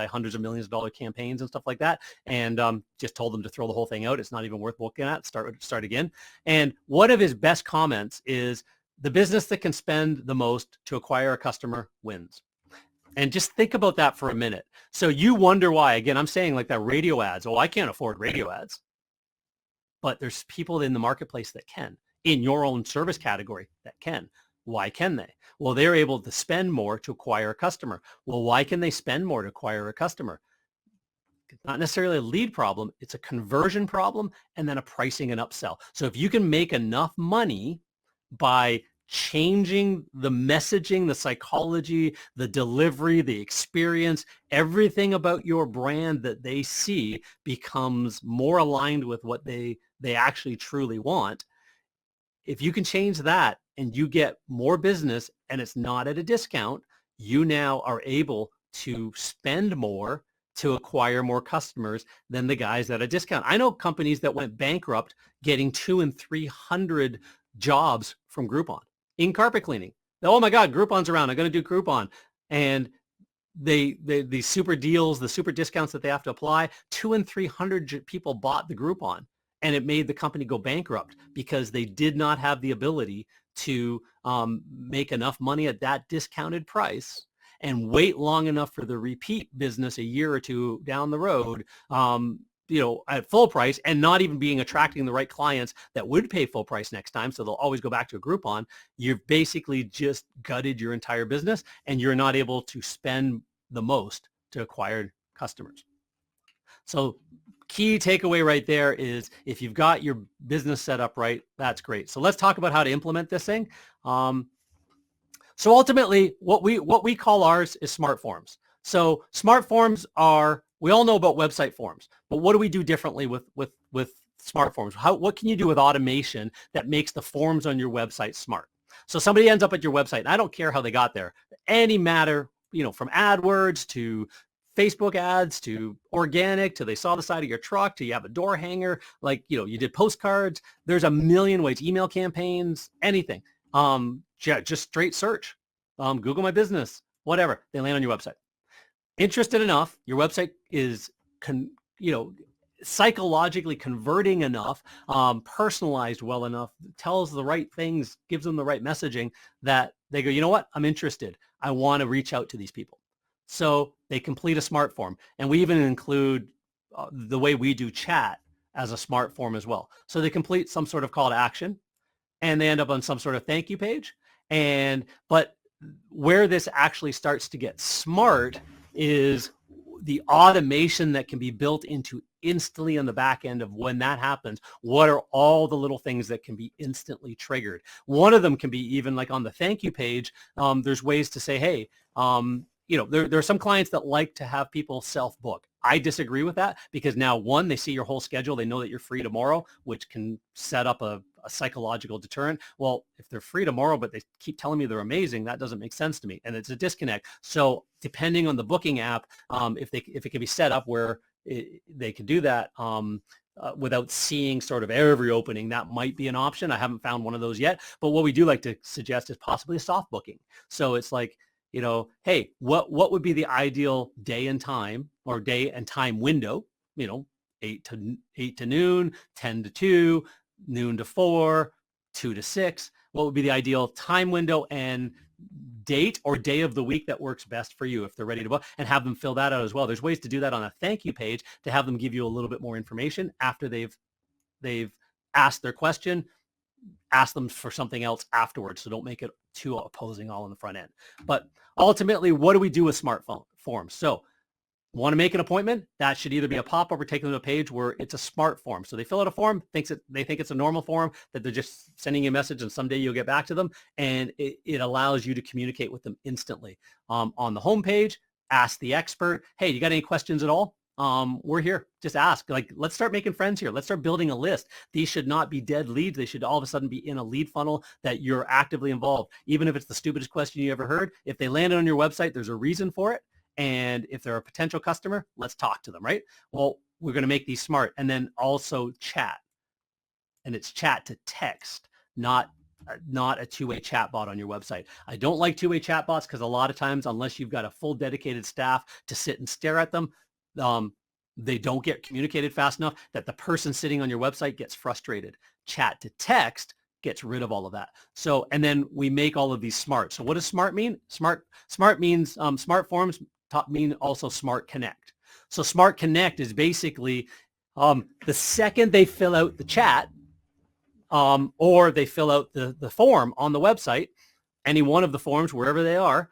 hundreds of millions of dollar campaigns and stuff like that. And just told them to throw the whole thing out. It's not even worth looking at. Start again. And one of his best comments is, the business that can spend the most to acquire a customer wins. And just think about that for a minute. So you wonder why, again, I'm saying like that radio ads. Oh, I can't afford radio ads. But there's people in the marketplace that can, in your own service category that can. Why can they? Well, they're able to spend more to acquire a customer. Well, why can they spend more to acquire a customer? It's not necessarily a lead problem. It's a conversion problem, and then a pricing and upsell. So if you can make enough money by changing the messaging, the psychology, the delivery, the experience, everything about your brand that they see becomes more aligned with what they actually truly want. If you can change that and you get more business and it's not at a discount, you now are able to spend more to acquire more customers than the guys at a discount. I know companies that went bankrupt getting 200 and 300 jobs from Groupon in carpet cleaning. Oh my God, Groupon's around. I'm going to do Groupon. And the super deals, the super discounts that they have to apply, 200 and 300 people bought the Groupon, and it made the company go bankrupt because they did not have the ability to make enough money at that discounted price and wait long enough for the repeat business a year or two down the road, at full price, and not even attracting the right clients that would pay full price next time. So they'll always go back to a Groupon. You've basically just gutted your entire business, and you're not able to spend the most to acquire customers. So key takeaway right there is, if you've got your business set up right, that's great. So let's talk about how to implement this thing. So ultimately, what we call ours is smart forms. So smart forms are, we all know about website forms, but what do we do differently with smart forms? What can you do with automation that makes the forms on your website smart? So somebody ends up at your website, and I don't care how they got there. Any matter, from AdWords to Facebook ads to organic to they saw the side of your truck to you have a door hanger, you did postcards. There's a million ways, email campaigns, anything. Just straight search, Google My Business, whatever. They land on your website. Interested enough, your website is, psychologically converting enough, personalized well enough, tells the right things, gives them the right messaging that they go, you know what? I'm interested. I want to reach out to these people. So they complete a smart form. And we even include the way we do chat as a smart form as well. So they complete some sort of call to action, and they end up on some sort of thank you page. But where this actually starts to get smart is the automation that can be built into instantly on the back end of when that happens. What are all the little things that can be instantly triggered? One of them can be even like on the thank you page. There's ways to say, hey, there are some clients that like to have people self-book. I disagree with that, because now, one, they see your whole schedule. They know that you're free tomorrow, which can set up a psychological deterrent. Well, if they're free tomorrow, but they keep telling me they're amazing, that doesn't make sense to me. And it's a disconnect. So depending on the booking app, if it can be set up where they can do that without seeing sort of every opening, that might be an option. I haven't found one of those yet. But what we do like to suggest is possibly a soft booking. So it's like, hey, what would be the ideal day and time, or day and time window, 8 to noon, 10 to 2, noon to 4, 2 to 6. What would be the ideal time window and date or day of the week that works best for you if they're ready to book, and have them fill that out as well. There's ways to do that on a thank you page to have them give you a little bit more information after they've asked their question. ask them for something else afterwards. So don't make it too opposing all on the front end. But ultimately, what do we do with smartphone forms? So want to make an appointment? That should either be a pop-up or take them to a page where it's a smart form. So they fill out a form, they think it's a normal form, that they're just sending you a message and someday you'll get back to them. And it allows you to communicate with them instantly. On the homepage, ask the expert, hey, you got any questions at all? We're here. Just ask. Like, let's start making friends here. Let's start building a list. These should not be dead leads. They should all of a sudden be in a lead funnel that you're actively involved. Even if it's the stupidest question you ever heard, if they landed on your website, there's a reason for it. And if they're a potential customer, let's talk to them, right? Well, we're going to make these smart. And then also chat. And it's chat to text, not a two-way chat bot on your website. I don't like two-way chat bots because a lot of times, unless you've got a full dedicated staff to sit and stare at them, they don't get communicated fast enough that the person sitting on your website gets frustrated. Chat to text gets rid of all of that. So, and then we make all of these smart. So what does smart mean? Smart means smart forms mean also smart connect. So smart connect is basically the second they fill out the chat or they fill out the form on the website, any one of the forms, wherever they are,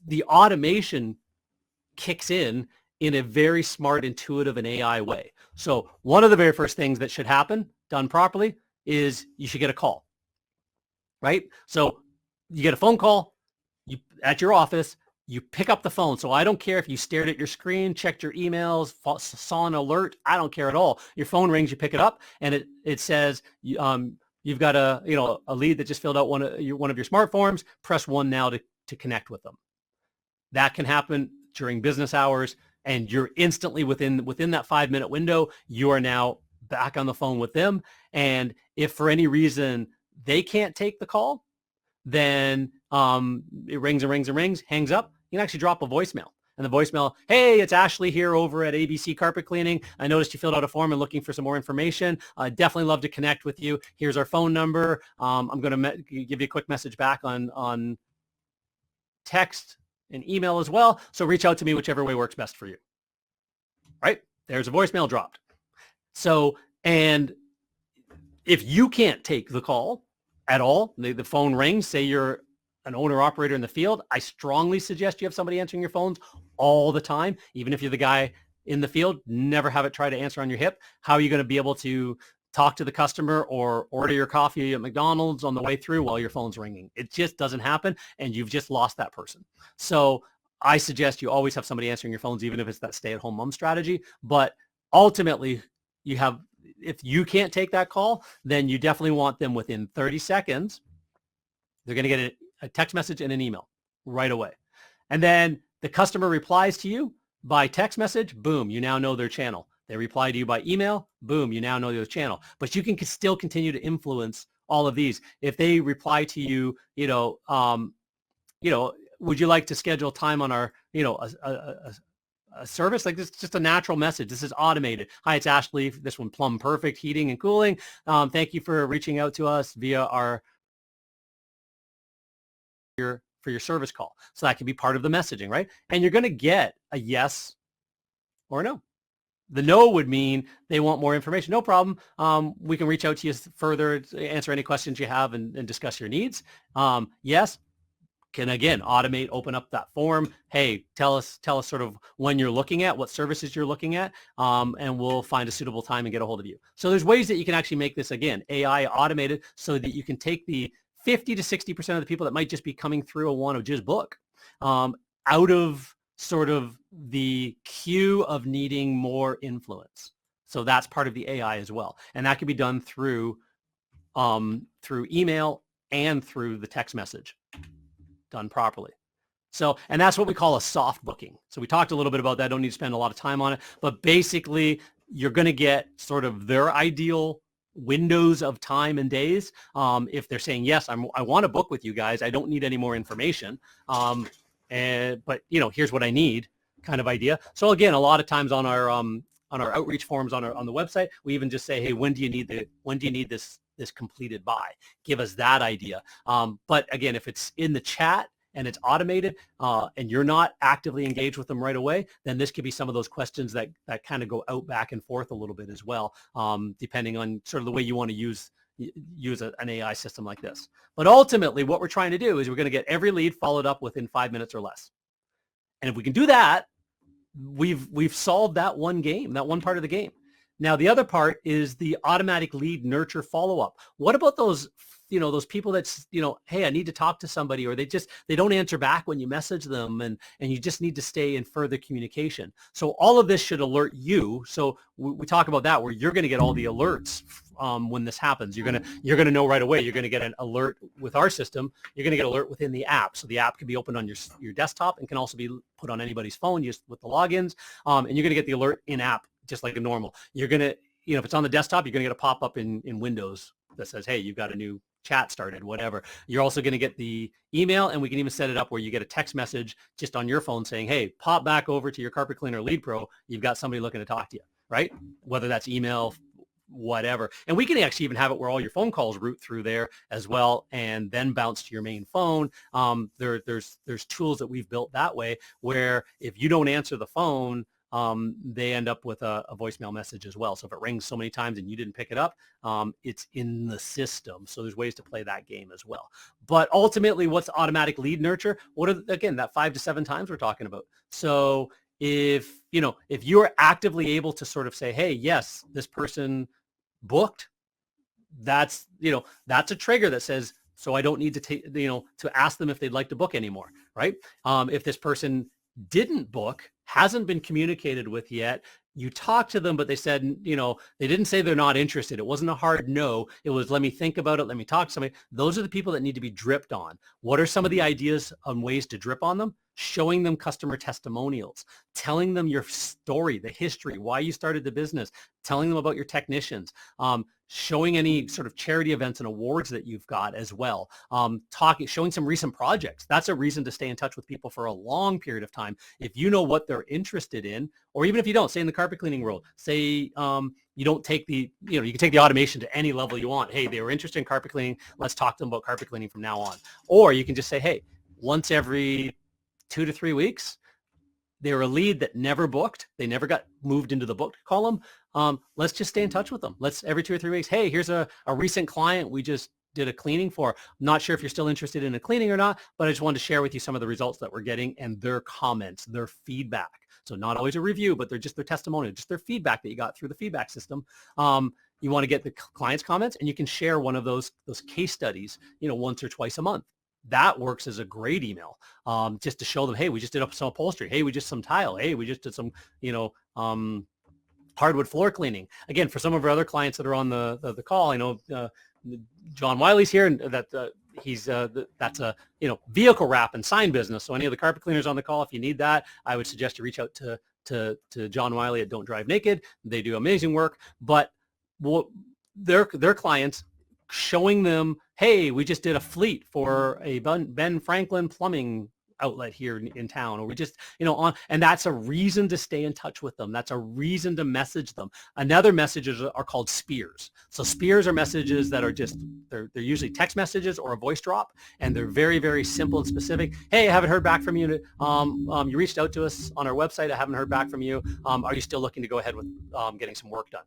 the automation kicks in a very smart, intuitive, and AI way. So one of the very first things that should happen, done properly, is you should get a call, right? So you get a phone call at your office, you pick up the phone. So I don't care if you stared at your screen, checked your emails, saw an alert. I don't care at all. Your phone rings, you pick it up, and it says, you've got a lead that just filled out one of your smart forms. Press 1 now to connect with them. That can happen during business hours, and you're instantly within that 5-minute window, you are now back on the phone with them. And if for any reason they can't take the call, then it rings and rings and rings, hangs up. You can actually drop a voicemail. And the voicemail, hey, it's Ashley here over at ABC Carpet Cleaning. I noticed you filled out a form and looking for some more information. I'd definitely love to connect with you. Here's our phone number. I'm going to give you a quick message back on text and email as well. So reach out to me whichever way works best for you. Right? There's a voicemail dropped. So, and if you can't take the call at all, the phone rings, say you're an owner operator in the field, I strongly suggest you have somebody answering your phones all the time. Even if you're the guy in the field, never have it try to answer on your hip. How are you going to be able to talk to the customer or order your coffee at McDonald's on the way through while your phone's ringing? It just doesn't happen, and you've just lost that person. So I suggest you always have somebody answering your phones, even if it's that stay-at-home mom strategy. But ultimately, if you can't take that call, then you definitely want them within 30 seconds. They're going to get a text message and an email right away. And then the customer replies to you by text message, boom, you now know their channel. They reply to you by email, boom, you now know their channel. But you can still continue to influence all of these. If they reply to you, would you like to schedule time on our, a service? Like, this is just a natural message. This is automated. Hi, it's Ashley. This one, Plum Perfect Heating and Cooling. Thank you for reaching out to us via for your service call. So that can be part of the messaging, right? And you're going to get a yes or a no. The no would mean they want more information. No problem. We can reach out to you further, answer any questions you have, and discuss your needs. Yes. Can again automate, open up that form. Hey, tell us sort of when you're looking at, what services you're looking at, and we'll find a suitable time and get a hold of you. So there's ways that you can actually make this, again, AI automated, so that you can take the 50 to 60% of the people that might just be coming through a want to just book out of sort of the queue of needing more influence. So that's part of the AI as well, and that can be done through email and through the text message, done properly. So, and that's what we call a soft booking. So we talked a little bit about that. I don't need to spend a lot of time on it, but basically you're going to get sort of their ideal windows of time and days. If they're saying, yes, I want to book with you guys, I don't need any more information. But here's what I need, kind of idea. So again, a lot of times on our outreach forms on the website, we even just say, hey, when do you need this completed by? Give us that idea. But again, if it's in the chat and it's automated and you're not actively engaged with them right away, then this could be some of those questions that kind of go out back and forth a little bit as well, depending on sort of the way you want to use use an AI system like this. But ultimately, what we're trying to do is we're going to get every lead followed up within 5 minutes or less. And if we can do that, we've solved that one game, that one part of the game. Now, the other part is the automatic lead nurture follow-up. What about those, those people that's, hey, I need to talk to somebody, or they don't answer back when you message them, and you just need to stay in further communication. So all of this should alert you. So we talk about that, where you're going to get all the alerts when this happens. You're going to know right away. You're going to get an alert with our system. You're going to get alert within the app. So the app can be opened on your desktop and can also be put on anybody's phone just with the logins. And you're going to get the alert in app just like a normal. You're going to, if it's on the desktop, you're going to get a pop-up in Windows that says, hey, you've got a new chat started, whatever. You're also going to get the email, and we can even set it up where you get a text message just on your phone saying, hey, pop back over to your Carpet Cleaner Lead Pro. You've got somebody looking to talk to you, right? Whether that's email, whatever. And we can actually even have it where all your phone calls route through there as well, and then bounce to your main phone. There's tools that we've built that way, where if you don't answer the phone, they end up with a voicemail message as well. So if it rings so many times and you didn't pick it up, it's in the system. So there's ways to play that game as well. But ultimately, what's automatic lead nurture? Again, that 5 to 7 times we're talking about. So if you're actively able to sort of say, hey, yes, this person booked, that's a trigger that says, so I don't need to ask them if they'd like to book anymore, right? If this person didn't book, hasn't been communicated with yet, you talk to them, but they said, they didn't say they're not interested. It wasn't a hard no. It was, let me think about it. Let me talk to somebody. Those are the people that need to be dripped on. What are some of the ideas on ways to drip on them? Showing them customer testimonials, telling them your story, the history, why you started the business, telling them about your technicians, showing any sort of charity events and awards that you've got as well, showing some recent projects. That's a reason to stay in touch with people for a long period of time. If you know what they're interested in, or even if you don't, say in the carpet cleaning world, say you don't take you can take the automation to any level you want. Hey, they were interested in carpet cleaning. Let's talk to them about carpet cleaning from now on. Or you can just say, hey, once every 2 to 3 weeks, they were a lead that never booked. They never got moved into the booked column. Let's just stay in touch with them. Let's every 2 or 3 weeks. Hey, here's a recent client we just did a cleaning for. I'm not sure if you're still interested in a cleaning or not, but I just wanted to share with you some of the results that we're getting and their comments, their feedback. So not always a review, but they're just their testimonial, just their feedback that you got through the feedback system. You want to get the client's comments, and you can share one of those case studies, once or twice a month. That works as a great email, just to show them, hey, we just did up some upholstery. Hey, we just some tile. Hey, we just did some, hardwood floor cleaning. Again, for some of our other clients that are on the call, I know John Wiley's here, and that's a vehicle wrap and sign business. So any of the carpet cleaners on the call, if you need that, I would suggest you reach out to John Wiley at Don't Drive Naked. They do amazing work, but their clients, showing them, hey, we just did a fleet for a Ben Franklin plumbing outlet here in town, or we just, and that's a reason to stay in touch with them. That's a reason to message them. Another messages are called spears. So spears are messages that are just, they're usually text messages or a voice drop, and they're very, very simple and specific. Hey, I haven't heard back from you. You reached out to us on our website. I haven't heard back from you. Are you still looking to go ahead with getting some work done? ?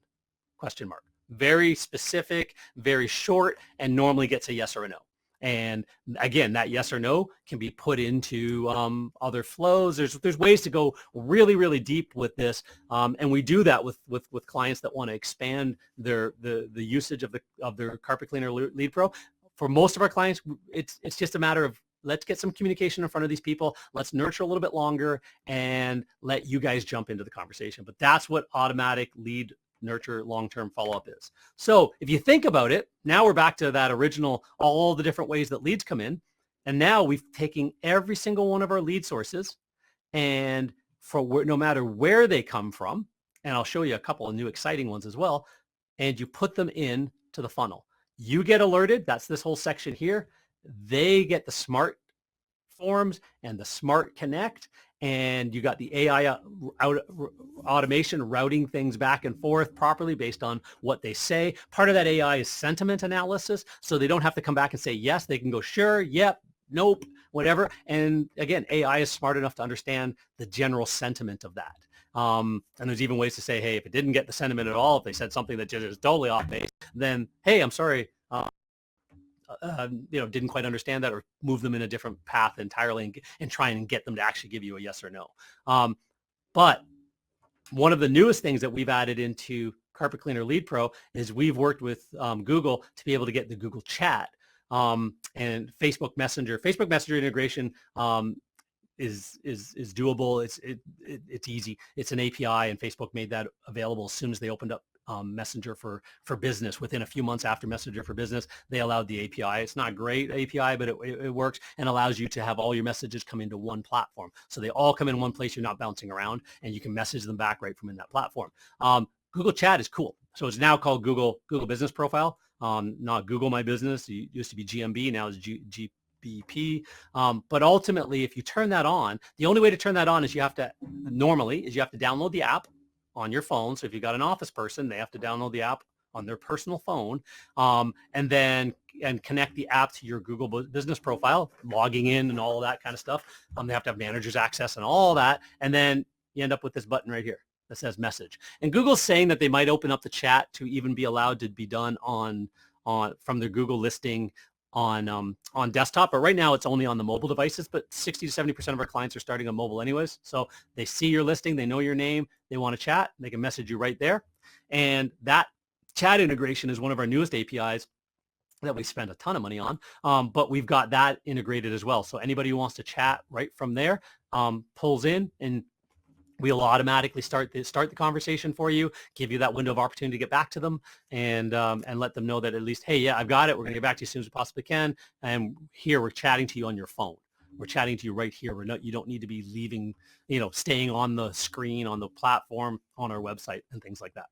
Very specific, very short, and normally gets a yes or a no. And again, that yes or no can be put into other flows. There's ways to go really, really deep with this, and we do that with clients that want to expand the usage of their Carpet Cleaner Lead Pro. For most of our clients, it's just a matter of, let's get some communication in front of these people. Let's nurture a little bit longer and let you guys jump into the conversation. But that's what automatic lead nurture long-term follow-up is. So if you think about it, now we're back to that original, all the different ways that leads come in. And now we've taken every single one of our lead sources, and no matter where they come from, and I'll show you a couple of new exciting ones as well, and you put them in to the funnel. You get alerted. That's this whole section here. They get the smart forms and the smart connect, and you got the AI automation routing things back and forth properly based on what they say. Part of that AI is sentiment analysis, so they don't have to come back and say yes. They can go sure, yep, nope, whatever. And again, AI is smart enough to understand the general sentiment of that. And there's even ways to say, hey, if it didn't get the sentiment at all, if they said something that just is totally off base, then, hey, I'm sorry, didn't quite understand that, or move them in a different path entirely, and try and get them to actually give you a yes or no. But one of the newest things that we've added into Carpet Cleaner Lead Pro is we've worked with Google to be able to get the Google Chat and Facebook Messenger. Facebook Messenger integration is doable. It's easy. It's an API, and Facebook made that available as soon as they opened up Messenger for Business. Within a few months after Messenger for Business, they allowed the API. It's not a great API, but it works and allows you to have all your messages come into one platform. So they all come in one place. You're not bouncing around, and you can message them back right from in that platform. Google Chat is cool. So it's now called Google Business Profile, not Google My Business. It used to be GMB, now it's GBP. But ultimately, if you turn that on, the only way to turn that on is you have to download the app on your phone. So if you've got an office person, they have to download the app on their personal phone, and connect the app to your Google Business Profile, logging in and all of that kind of stuff. They have to have manager's access and all that. And then you end up with this button right here that says message. And Google's saying that they might open up the chat to even be allowed to be done on from their Google listing on desktop, but right now it's only on the mobile devices. But 60 to 70% of our clients are starting on mobile anyways. So they see your listing, they know your name, they want to chat, they can message you right there. And that chat integration is one of our newest APIs that we spend a ton of money on, but we've got that integrated as well. So anybody who wants to chat right from there pulls in, and we'll automatically start the conversation for you, give you that window of opportunity to get back to them, and let them know that at least, hey, yeah, I've got it. We're going to get back to you as soon as we possibly can. And here we're chatting to you on your phone. We're chatting to you right here. You don't need to be leaving, staying on the screen, on the platform, on our website and things like that.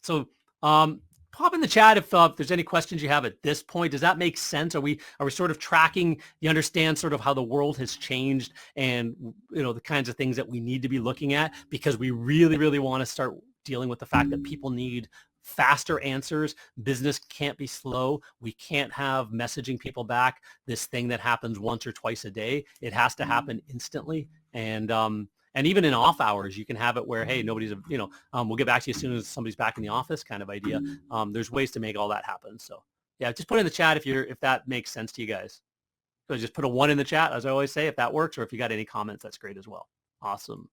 So pop in the chat if there's any questions you have at this point. Does that make sense? Are we sort of tracking? You understand sort of how the world has changed, and the kinds of things that we need to be looking at, because we really, really want to start dealing with the fact that people need faster answers. Business can't be slow. We can't have messaging people back this thing that happens once or twice a day. It has to happen instantly. And even in off hours, you can have it where, hey, nobody's, we'll get back to you as soon as somebody's back in the office kind of idea. There's ways to make all that happen. So yeah, just put it in the chat if that makes sense to you guys. So just put a 1 in the chat, as I always say, if that works, or if you got any comments, that's great as well. Awesome.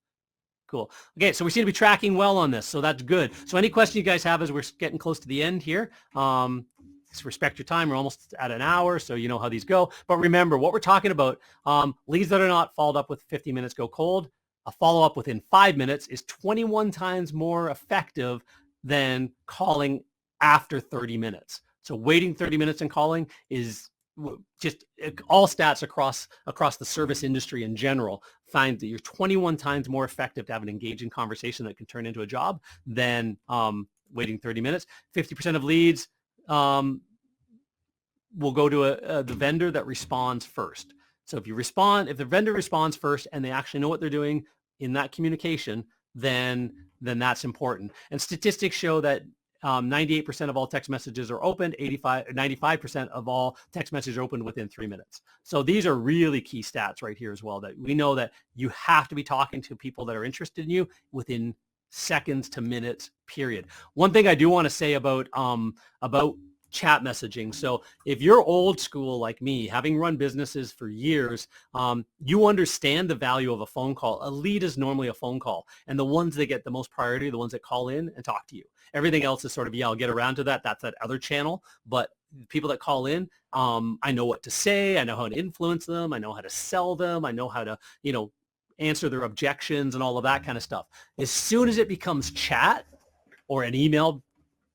Cool. Okay, so we seem to be tracking well on this, so that's good. So any question you guys have as we're getting close to the end here, just respect your time. We're almost at an hour, so you know how these go. But remember, what we're talking about, leads that are not followed up with 50 minutes go cold. A follow-up within 5 minutes is 21 times more effective than calling after 30 minutes. So waiting 30 minutes and calling is just all stats across the service industry in general find that you're 21 times more effective to have an engaging conversation that can turn into a job than waiting 30 minutes. 50% of leads will go to the vendor that responds first. So if the vendor responds first and they actually know what they're doing in that communication, then that's important. And statistics show that 98% of all text messages are opened, 95% of all text messages are opened within 3 minutes. So these are really key stats right here as well, that we know that you have to be talking to people that are interested in you within seconds to minutes, period. One thing I do want to say about chat messaging. So if you're old school like me, having run businesses for years, you understand the value of a phone call. A lead is normally a phone call, and the ones that get the most priority are the ones that call in and talk to you. Everything else is sort of, yeah, I'll get around to that. That's that other channel. But people that call in, I know what to say. I know how to influence them. I know how to sell them. I know how to, answer their objections and all of that kind of stuff. As soon as it becomes chat or an email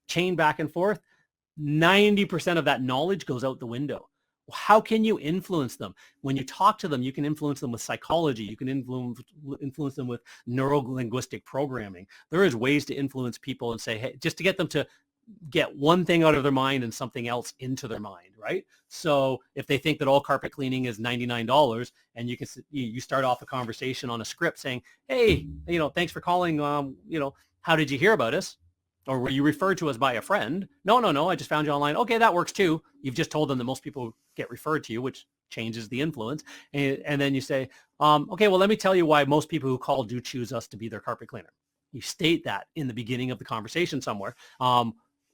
chain back and forth, 90% of that knowledge goes out the window. How can you influence them? When you talk to them, you can influence them with psychology. You can influence them with neuro-linguistic programming. There is ways to influence people and say, hey, just to get them to get one thing out of their mind and something else into their mind, right? So if they think that all carpet cleaning is $99, and you start off a conversation on a script saying, hey, thanks for calling, how did you hear about us? Or were you referred to us by a friend? No, I just found you online. Okay, that works too. You've just told them that most people get referred to you, which changes the influence. And then you say, okay, well, let me tell you why most people who call do choose us to be their carpet cleaner. You state that in the beginning of the conversation somewhere.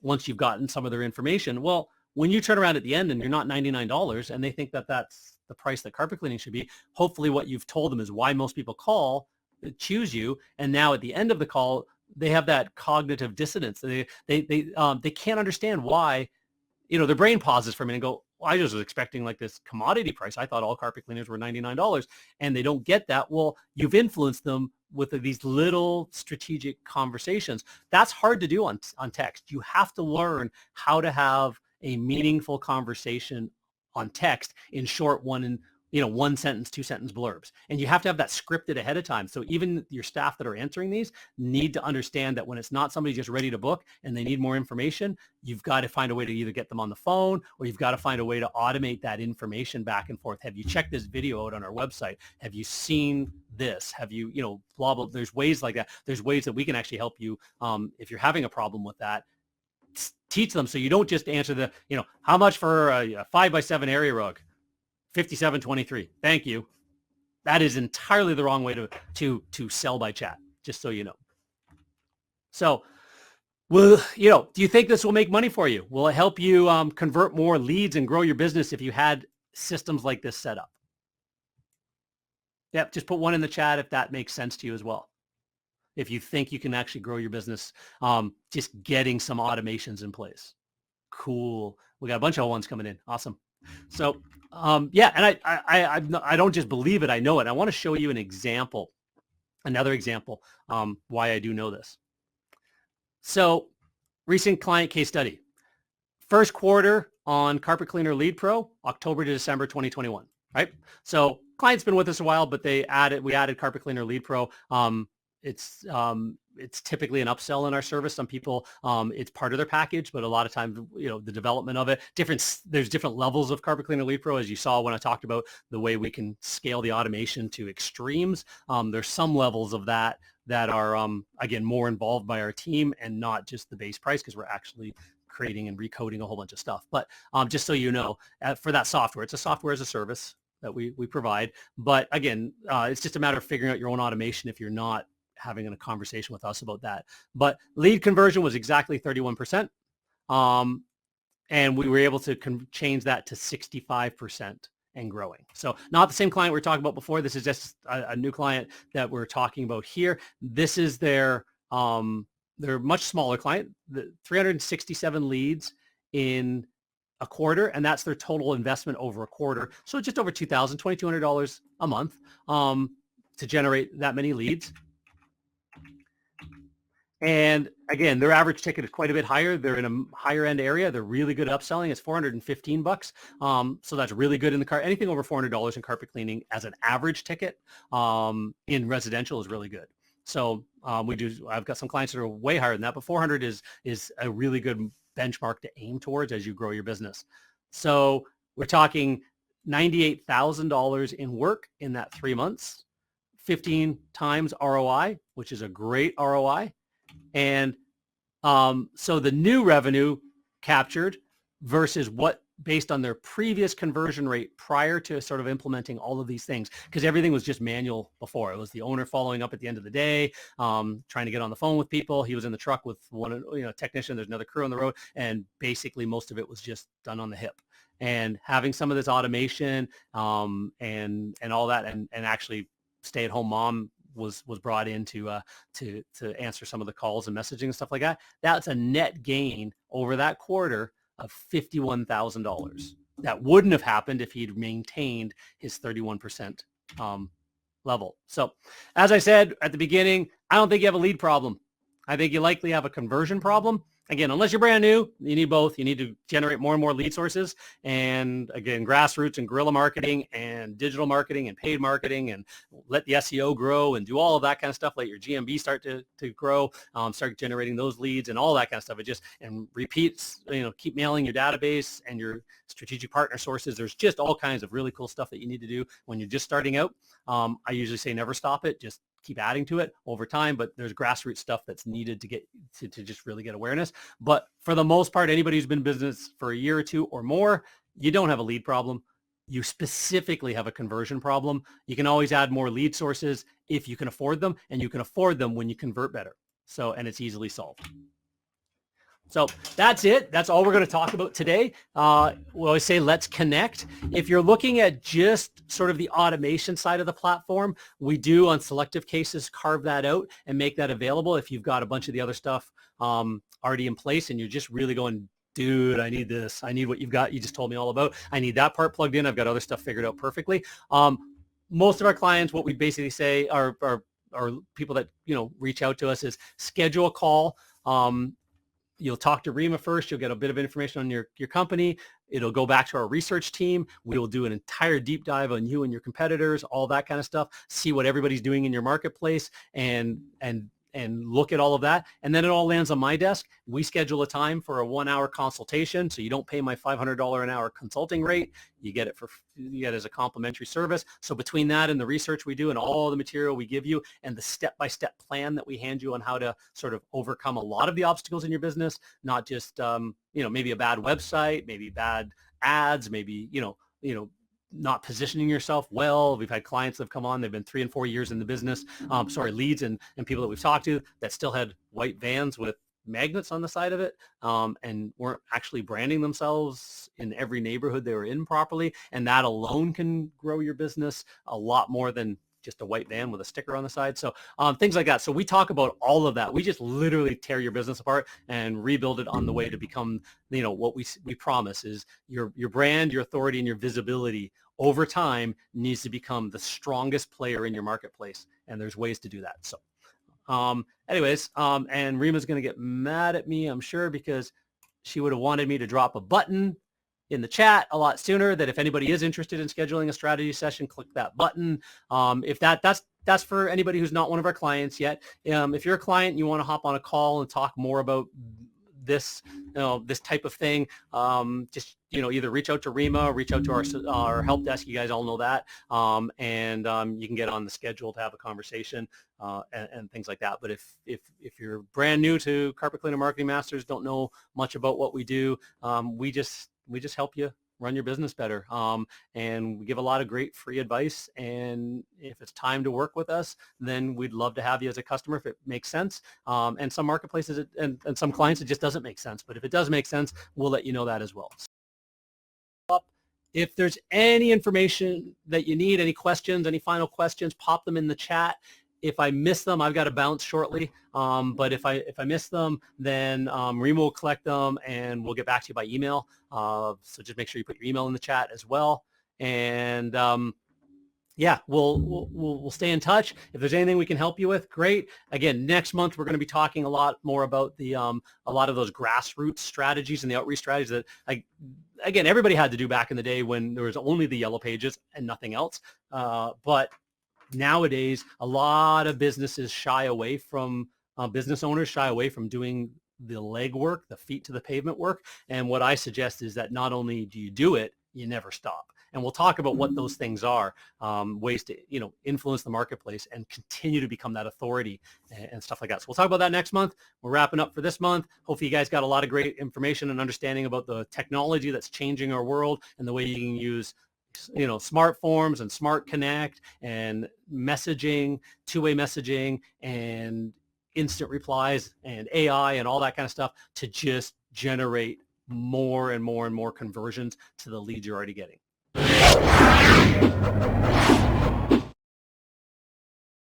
once you've gotten some of their information. Well, when you turn around at the end and you're not $99 and they think that that's the price that carpet cleaning should be, hopefully what you've told them is why most people choose you. And now at the end of the call, they have that cognitive dissonance. They can't understand why, their brain pauses for a minute and go, well, I just was expecting like this commodity price. I thought all carpet cleaners were $99, and they don't get that. Well, you've influenced them with these little strategic conversations. That's hard to do on text. You have to learn how to have a meaningful conversation on text in short one sentence, 2-sentence blurbs. And you have to have that scripted ahead of time. So even your staff that are answering these need to understand that when it's not somebody just ready to book and they need more information, you've got to find a way to either get them on the phone, or you've got to find a way to automate that information back and forth. Have you checked this video out on our website? Have you seen this? Have you, blah, blah. There's ways like that. There's ways that we can actually help you if you're having a problem with that. Teach them so you don't just answer how much for a 5x7 area rug? $57.23. Thank you. That is entirely the wrong way to sell by chat, just so you know. So, do you think this will make money for you? Will it help you convert more leads and grow your business if you had systems like this set up? Yep, just put one in the chat if that makes sense to you as well. If you think you can actually grow your business, just getting some automations in place. Cool. We got a bunch of ones coming in. Awesome. So, and I don't just believe it, I know it. I want to show you another example, why I do know this. So, recent client case study. First quarter on Carpet Cleaner Lead Pro, October to December 2021, right? So, client's been with us a while, but we added Carpet Cleaner Lead Pro. It's typically an upsell in our service. Some people, it's part of their package, but a lot of times, the development of it, there's different levels of Carpet Cleaner Lead Pro, as you saw when I talked about the way we can scale the automation to extremes. There's some levels of that are, again, more involved by our team and not just the base price, because we're actually creating and recoding a whole bunch of stuff. But just so you know, for that software, it's a software as a service that we provide. But again, it's just a matter of figuring out your own automation if you're not having a conversation with us about that. But lead conversion was exactly 31%. And we were able to change that to 65% and growing. So not the same client we were talking about before. This is just a new client that we're talking about here. This is their much smaller client, the 367 leads in a quarter, and that's their total investment over a quarter. So just over $2,200 a month to generate that many leads. And again, their average ticket is quite a bit higher. They're in a higher end area. They're really good at upselling. It's $415. So that's really good in the car. Anything over $400 in carpet cleaning as an average ticket in residential is really good. So I've got some clients that are way higher than that, but 400 is a really good benchmark to aim towards as you grow your business. So we're talking $98,000 in work in that 3 months, 15 times ROI, which is a great ROI. And so the new revenue captured versus what based on their previous conversion rate prior to sort of implementing all of these things, because everything was just manual before. It was the owner following up at the end of the day, trying to get on the phone with people. He was in the truck with one, technician. There's another crew on the road, and basically most of it was just done on the hip. And having some of this automation and all that, and actually stay-at-home mom was brought in to answer some of the calls and messaging and stuff like that. That's a net gain over that quarter of $51,000. That wouldn't have happened if he'd maintained his 31% level. So as I said at the beginning, I don't think you have a lead problem. I think you likely have a conversion problem. Again, unless you're brand new, you need both. You need to generate more and more lead sources. And again, grassroots and guerrilla marketing and digital marketing and paid marketing, and let the SEO grow and do all of that kind of stuff. Let your GMB start to grow, start generating those leads and all that kind of stuff. And repeats, keep mailing your database and your strategic partner sources. There's just all kinds of really cool stuff that you need to do when you're just starting out. I usually say never stop it. Just keep adding to it over time, but there's grassroots stuff that's needed to get to just really get awareness. But for the most part, anybody who's been in business for a year or two or more, you don't have a lead problem. You specifically have a conversion problem. You can always add more lead sources if you can afford them, and you can afford them when you convert better. So, and it's easily solved. So that's it. That's all we're going to talk about today. We always say, let's connect. If you're looking at just sort of the automation side of the platform, we do on selective cases carve that out and make that available. If you've got a bunch of the other stuff already in place and you're just really going, dude, I need this. I need what you've got. You just told me all about. I need that part plugged in. I've got other stuff figured out perfectly. Most of our clients, what we basically say are people that, reach out to us is schedule a call. You'll talk to Rima first. You'll get a bit of information on your company. It'll go back to our research team. We will do an entire deep dive on you and your competitors, all that kind of stuff, see what everybody's doing in your marketplace and look at all of that. And then it all lands on my desk. We schedule a time for a 1-hour consultation. So you don't pay my $500 an hour consulting rate. You get it as a complimentary service. So between that and the research we do and all the material we give you and the step-by-step plan that we hand you on how to sort of overcome a lot of the obstacles in your business, not just, maybe a bad website, maybe bad ads, maybe, not positioning yourself well. We've had clients that have come on, they've been 3 and 4 years in the business, leads and people that we've talked to that still had white vans with magnets on the side of it and weren't actually branding themselves in every neighborhood they were in properly. And that alone can grow your business a lot more than just a white van with a sticker on the side. So things like that. So we talk about all of that. We just literally tear your business apart and rebuild it on the way to become, what we promise is your brand, your authority, and your visibility over time needs to become the strongest player in your marketplace. And there's ways to do that. So and Rima's going to get mad at me, I'm sure, because she would have wanted me to drop a button in the chat a lot sooner that if anybody is interested in scheduling a strategy session, click that button. If that's for anybody who's not one of our clients yet. If you're a client and you want to hop on a call and talk more about this, this type of thing, just, either reach out to Rima, reach out to our help desk. You guys all know that. And you can get on the schedule to have a conversation and things like that. But if you're brand new to Carpet Cleaner Marketing Masters, don't know much about what we do, we just help you run your business better. And we give a lot of great free advice. And if it's time to work with us, then we'd love to have you as a customer if it makes sense. And some marketplaces and some clients, it just doesn't make sense. But if it does make sense, we'll let you know that as well. If there's any information that you need, any questions, any final questions, pop them in the chat. If I miss them, I've got to bounce shortly. But if I miss them, then Rima will collect them and we'll get back to you by email. So just make sure you put your email in the chat as well. And we'll stay in touch. If there's anything we can help you with, great. Again, next month we're going to be talking a lot more about the a lot of those grassroots strategies and the outreach strategies that everybody had to do back in the day when there was only the yellow pages and nothing else. But nowadays, a lot of businesses shy away from business owners shy away from doing the legwork, the feet to the pavement work. And what I suggest is that not only do you do it, you never stop. And we'll talk about what those things are, ways to, influence the marketplace and continue to become that authority and stuff like that. So we'll talk about that next month. We're wrapping up for this month. Hopefully you guys got a lot of great information and understanding about the technology that's changing our world and the way you can use smart forms and smart connect and messaging, two-way messaging and instant replies and AI and all that kind of stuff to just generate more and more and more conversions to the leads you're already getting.